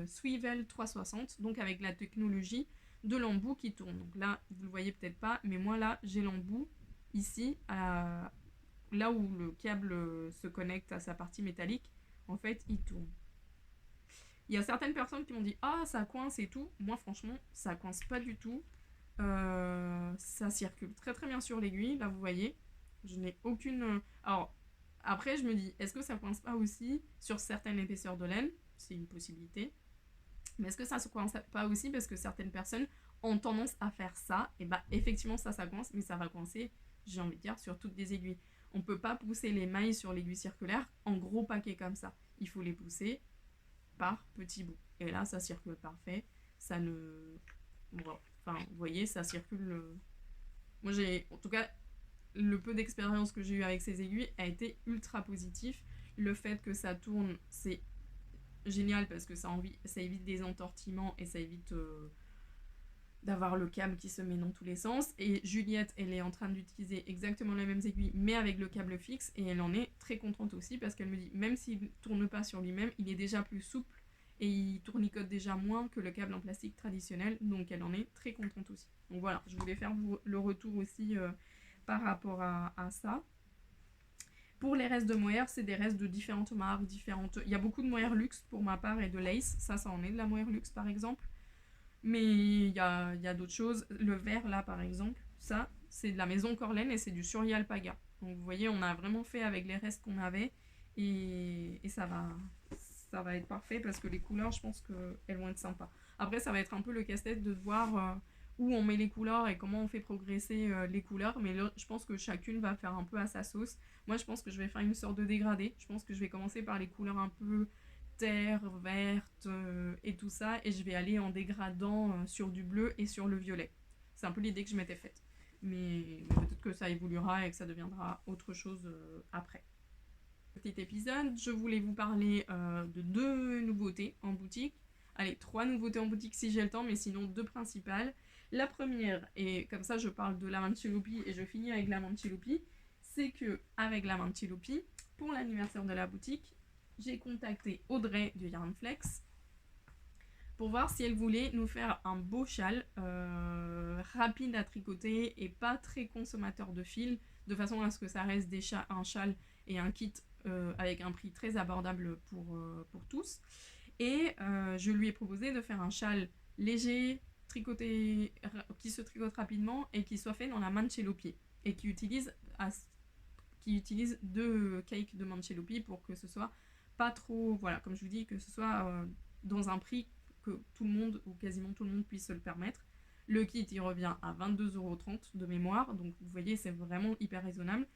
[SPEAKER 1] Swivel 360, donc avec la technologie de l'embout qui tourne. Donc là, vous le voyez peut-être pas, mais moi là, j'ai l'embout ici, là où le câble se connecte à sa partie métallique. En fait, il tourne. Il y a certaines personnes qui m'ont dit « Ah, ça coince et tout ». Moi, franchement, ça coince pas du tout. Ça circule très très bien sur l'aiguille. Là, vous voyez, je n'ai aucune... Alors, après, je me dis, est-ce que ça coince pas aussi sur certaines épaisseurs de laine? C'est une possibilité. Mais est-ce que ça se coince pas aussi parce que certaines personnes ont tendance à faire ça? Et bah, effectivement, ça coince, mais ça va coincer, j'ai envie de dire, sur toutes les aiguilles. On peut pas pousser les mailles sur l'aiguille circulaire en gros paquets comme ça. Il faut les pousser par petits bouts. Et là, ça circule parfait. Ça ne... Bon, enfin, vous voyez, ça circule... Moi, j'ai... En tout cas, le peu d'expérience que j'ai eu avec ces aiguilles a été ultra positif. Le fait que ça tourne, c'est génial parce que ça évite des entortillements et ça évite d'avoir le câble qui se met dans tous les sens. Et Juliette, elle est en train d'utiliser exactement les mêmes aiguilles mais avec le câble fixe et elle en est très contente aussi parce qu'elle me dit même s'il ne tourne pas sur lui-même, il est déjà plus souple et il tournicote déjà moins que le câble en plastique traditionnel, donc elle en est très contente aussi. Donc voilà, je voulais faire le retour aussi par rapport à ça. Pour les restes de mohair, c'est des restes de différentes marques, différentes. Il y a beaucoup de mohair luxe pour ma part et de lace, ça en est de la mohair luxe par exemple. Mais il y a d'autres choses. Le vert là par exemple, ça c'est de la maison Corlaine et c'est du Surya Alpaga. Donc vous voyez, on a vraiment fait avec les restes qu'on avait et ça va être parfait parce que les couleurs, je pense qu'elles vont être sympas. Après, ça va être un peu le casse-tête de voir où on met les couleurs et comment on fait progresser les couleurs. Mais là, je pense que chacune va faire un peu à sa sauce. Moi, je pense que je vais faire une sorte de dégradé. Je pense que je vais commencer par les couleurs un peu terre, verte et tout ça. Et je vais aller en dégradant sur du bleu et sur le violet. C'est un peu l'idée que je m'étais faite. Mais peut-être que ça évoluera et que ça deviendra autre chose après. Petit épisode, je voulais vous parler de 2 nouveautés en boutique. Allez, 3 nouveautés en boutique si j'ai le temps, mais sinon 2 principales. La première, et comme ça je parle de la Manchilupi et je finis avec la Manchilupi, c'est que avec la Manchilupi, pour l'anniversaire de la boutique, j'ai contacté Audrey de Yarnflex pour voir si elle voulait nous faire un beau châle rapide à tricoter et pas très consommateur de fil, de façon à ce que ça reste un châle et un kit avec un prix très abordable pour tous. Et je lui ai proposé de faire un châle léger, tricoté, qui se tricote rapidement et qui soit fait dans la Manchelopi et qui utilise 2 cakes de Manchelopi pour que ce soit pas trop, voilà, comme je vous dis, que ce soit dans un prix que tout le monde ou quasiment tout le monde puisse se le permettre. Le kit il revient à 22,30€ de mémoire, donc vous voyez c'est vraiment hyper raisonnable.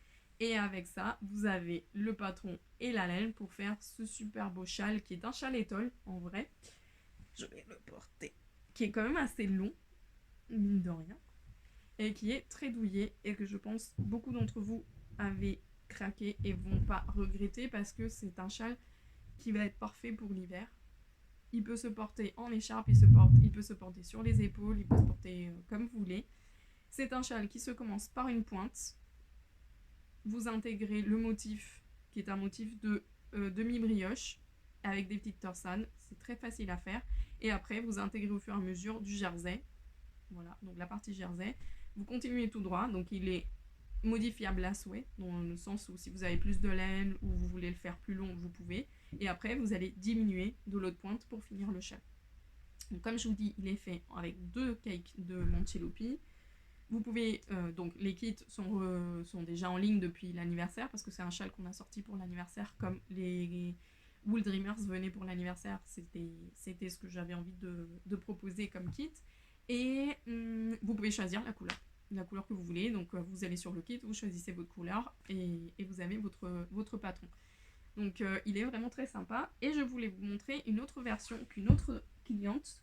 [SPEAKER 1] Et avec ça, vous avez le patron et la laine pour faire ce super beau châle qui est un châle étole en vrai. Je vais le porter. Qui est quand même assez long, mine de rien. Et qui est très douillet et que je pense beaucoup d'entre vous avez craqué et vont pas regretter parce que c'est un châle qui va être parfait pour l'hiver. Il peut se porter en écharpe, il peut se porter sur les épaules, il peut se porter comme vous voulez. C'est un châle qui se commence par une pointe. Vous intégrez le motif qui est un motif de demi-brioche avec des petites torsanes. C'est très facile à faire. Et après, vous intégrez au fur et à mesure du jersey. Voilà, donc la partie jersey. Vous continuez tout droit, donc il est modifiable à souhait, dans le sens où si vous avez plus de laine ou vous voulez le faire plus long, vous pouvez. Et après, vous allez diminuer de l'autre pointe pour finir le châle. Donc, comme je vous dis, il est fait avec 2 cakes de Manchelopi. Vous pouvez, donc les kits sont déjà en ligne depuis l'anniversaire, parce que c'est un châle qu'on a sorti pour l'anniversaire, comme les Wool Dreamers venaient pour l'anniversaire, c'était ce que j'avais envie de proposer comme kit. Et vous pouvez choisir la couleur que vous voulez. Donc vous allez sur le kit, vous choisissez votre couleur et vous avez votre patron. Donc il est vraiment très sympa. Et je voulais vous montrer une autre version qu'une autre cliente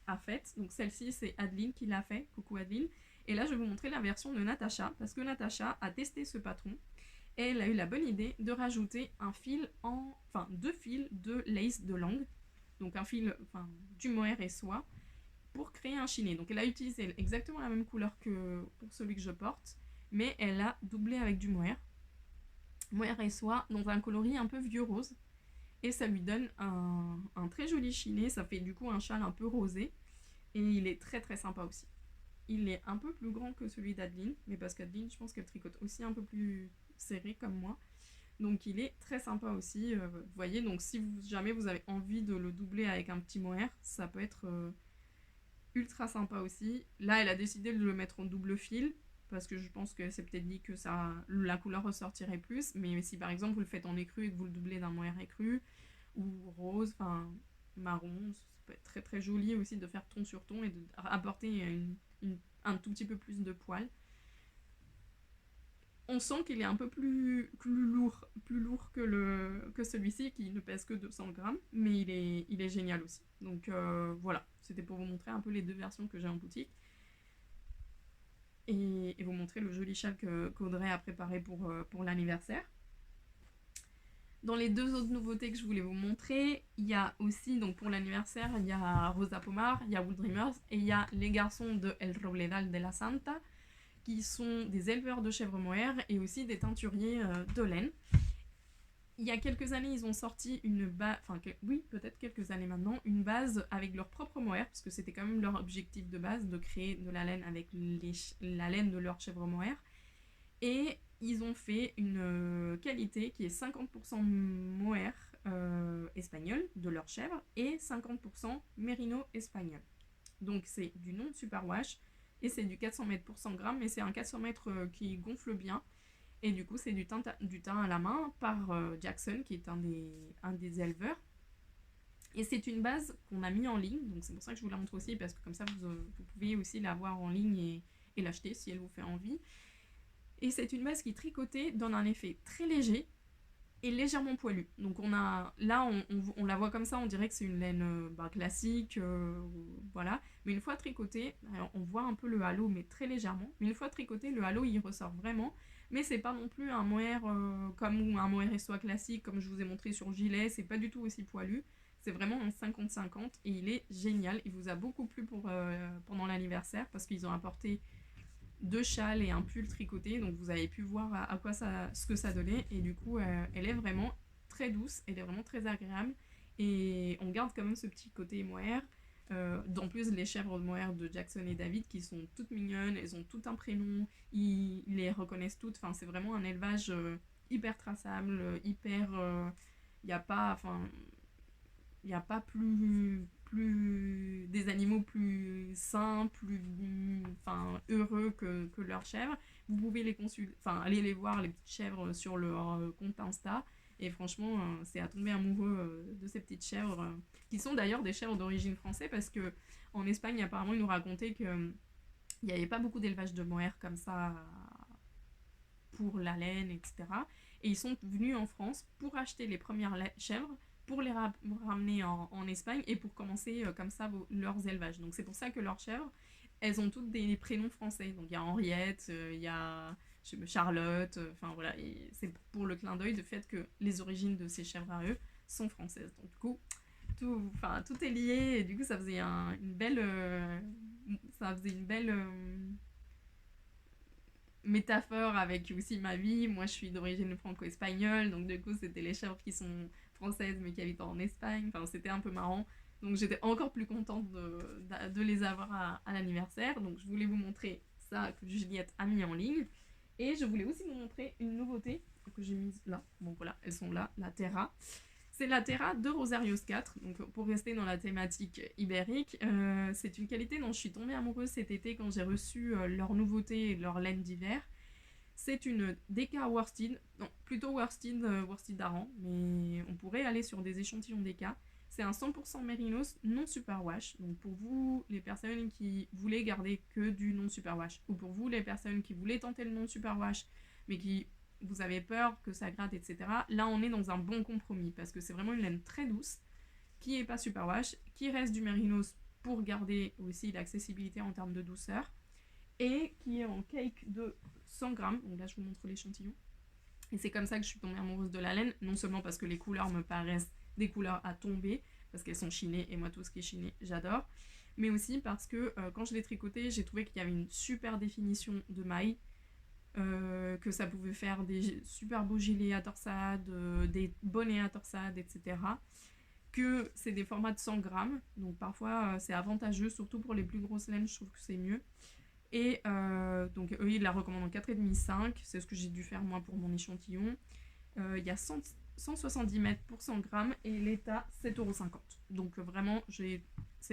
[SPEAKER 1] a faite. Donc celle-ci, c'est Adeline qui l'a fait. Coucou Adeline. Et là, je vais vous montrer la version de Natacha, parce que Natacha a testé ce patron et elle a eu la bonne idée de rajouter deux fils de lace de langue, donc un fil, du mohair et soie, pour créer un chiné. Donc elle a utilisé exactement la même couleur que pour celui que je porte, mais elle a doublé avec du mohair et soie dans un coloris un peu vieux rose, et ça lui donne un très joli chiné. Ça fait du coup un châle un peu rosé, et il est très très sympa aussi. Il est un peu plus grand que celui d'Adeline, mais parce qu'Adeline, je pense qu'elle tricote aussi un peu plus serré comme moi. Donc il est très sympa aussi. Vous voyez, donc si jamais vous avez envie de le doubler avec un petit mohair, ça peut être ultra sympa aussi. Là, elle a décidé de le mettre en double fil, parce que je pense que c'est peut-être dit que la couleur ressortirait plus. Mais si par exemple vous le faites en écru et que vous le doublez d'un mohair écru, ou rose, marron, ça peut être très très joli aussi de faire ton sur ton et d'apporter un tout petit peu plus de poils. On sent qu'il est un peu plus lourd que celui-ci qui ne pèse que 200 grammes, mais il est génial aussi. Donc voilà, c'était pour vous montrer un peu les 2 versions que j'ai en boutique et vous montrer le joli châle qu'Audrey a préparé pour l'anniversaire. Dans les 2 autres nouveautés que je voulais vous montrer, il y a aussi, donc pour l'anniversaire, il y a Rosa Pomar, il y a Wool Dreamers et il y a les garçons de El Robledal de la Santa, qui sont des éleveurs de chèvres mohair et aussi des teinturiers de laine. Il y a quelques années, ils ont sorti une base, oui, peut-être quelques années maintenant, une base avec leur propre mohair, parce que c'était quand même leur objectif de base, de créer de la laine avec la laine de leur chèvre mohair. Et ils ont fait une qualité qui est 50% mohair espagnol de leur chèvre et 50% mérino espagnol. Donc c'est du non-superwash et c'est du 400 mètres pour 100 grammes, mais c'est un 400 mètres qui gonfle bien. Et du coup, c'est du teint à la main par Jackson, qui est un des éleveurs. Et c'est une base qu'on a mis en ligne, donc c'est pour ça que je vous la montre aussi, parce que comme ça, vous pouvez aussi la voir en ligne et l'acheter si elle vous fait envie. Et c'est une base qui tricotée donne un effet très léger et légèrement poilu. Donc on la voit comme ça, on dirait que c'est une laine classique, voilà. Mais une fois tricotée, on voit un peu le halo, mais très légèrement. Mais une fois tricoté, le halo il ressort vraiment. Mais c'est pas non plus un mohair comme un mohair essoie classique, comme je vous ai montré sur le gilet. C'est pas du tout aussi poilu. C'est vraiment un 50-50 et il est génial. Il vous a beaucoup plu pendant l'anniversaire parce qu'ils ont apporté 2 châles et un pull tricoté, donc vous avez pu voir à quoi ce que ça donnait, et du coup elle est vraiment très douce, elle est vraiment très agréable, et on garde quand même ce petit côté mohair. En plus, les chèvres de mohair de Jackson et David qui sont toutes mignonnes, elles ont tout un prénom, ils les reconnaissent toutes, enfin c'est vraiment un élevage hyper traçable, hyper... Il n'y a pas... Enfin, il n'y a pas des animaux plus sains, plus heureux que leurs chèvres. Vous pouvez aller les voir, les petites chèvres, sur leur compte Insta. Et franchement, c'est à tomber amoureux de ces petites chèvres, qui sont d'ailleurs des chèvres d'origine française, parce que en Espagne, apparemment, ils nous racontaient qu'il n'y avait pas beaucoup d'élevage de mohair comme ça pour la laine, etc. Et ils sont venus en France pour acheter les premières chèvres, pour les ramener en Espagne et pour commencer comme ça leurs élevages. Donc c'est pour ça que leurs chèvres, elles ont toutes des prénoms français. Donc il y a Henriette, il y a Charlotte, enfin voilà. Et c'est pour le clin d'œil de fait que les origines de ces chèvres à eux sont françaises. Donc du coup, tout est lié, et du coup ça faisait une belle... métaphore avec aussi ma vie. Moi, je suis d'origine franco-espagnole, donc du coup, c'était les chèvres qui sont françaises mais qui habitent en Espagne. Enfin, c'était un peu marrant. Donc, j'étais encore plus contente de les avoir à l'anniversaire. Donc, je voulais vous montrer ça que Juliette a mis en ligne. Et je voulais aussi vous montrer une nouveauté que j'ai mise là. Bon, voilà, elles sont là, la Terra. C'est la Terra de Rosarios 4, donc pour rester dans la thématique ibérique, c'est une qualité dont je suis tombée amoureuse cet été quand j'ai reçu leur nouveauté et leur laine d'hiver. C'est une Deka worsted, non, plutôt worsted d'Aran, mais on pourrait aller sur des échantillons Deka. C'est un 100% mérinos non superwash, donc pour vous, les personnes qui voulaient garder que du non superwash, ou pour vous, les personnes qui voulaient tenter le non superwash, mais qui vous avez peur que ça gratte, etc. Là, on est dans un bon compromis, parce que c'est vraiment une laine très douce, qui est pas superwash, qui reste du mérinos pour garder aussi l'accessibilité en termes de douceur, et qui est en cake de 100 grammes. Donc là, je vous montre l'échantillon. Et c'est comme ça que je suis tombée amoureuse de la laine, non seulement parce que les couleurs me paraissent des couleurs à tomber, parce qu'elles sont chinées, et moi, tout ce qui est chiné, j'adore, mais aussi parce que quand je l'ai tricoté, j'ai trouvé qu'il y avait une super définition de maille, que ça pouvait faire des super beaux gilets à torsade, des bonnets à torsade, etc. Que c'est des formats de 100 grammes, donc parfois c'est avantageux, surtout pour les plus grosses laines, je trouve que c'est mieux. Et donc eux, ils la recommandent en 4,5, c'est ce que j'ai dû faire moi pour mon échantillon. Il y a 170 mètres pour 100 grammes et l'état 7,50 €. Donc vraiment,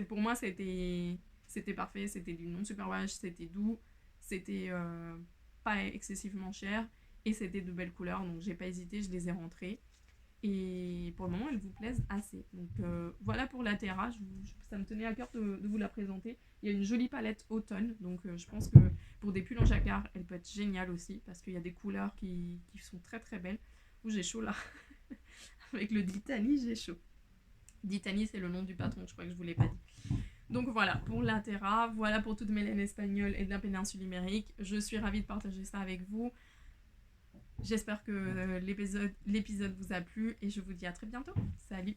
[SPEAKER 1] pour moi, c'était parfait, c'était du non-superwash, c'était doux, c'était pas excessivement cher et c'était de belles couleurs, donc j'ai pas hésité, je les ai rentrées. Et pour le moment, elles vous plaisent assez. Donc voilà pour la Terra, ça me tenait à cœur de vous la présenter. Il y a une jolie palette automne, donc je pense que pour des pulls en jacquard, elle peut être géniale aussi, parce qu'il y a des couleurs qui sont très très belles. Ouh, j'ai chaud là. Avec le Ditani, j'ai chaud. Ditani, c'est le nom du patron, je crois que je vous l'ai pas dit. Donc voilà pour la Terra, voilà pour toutes mes laines espagnoles et de la péninsule ibérique. Je suis ravie de partager ça avec vous. J'espère que l'épisode vous a plu et je vous dis à très bientôt. Salut!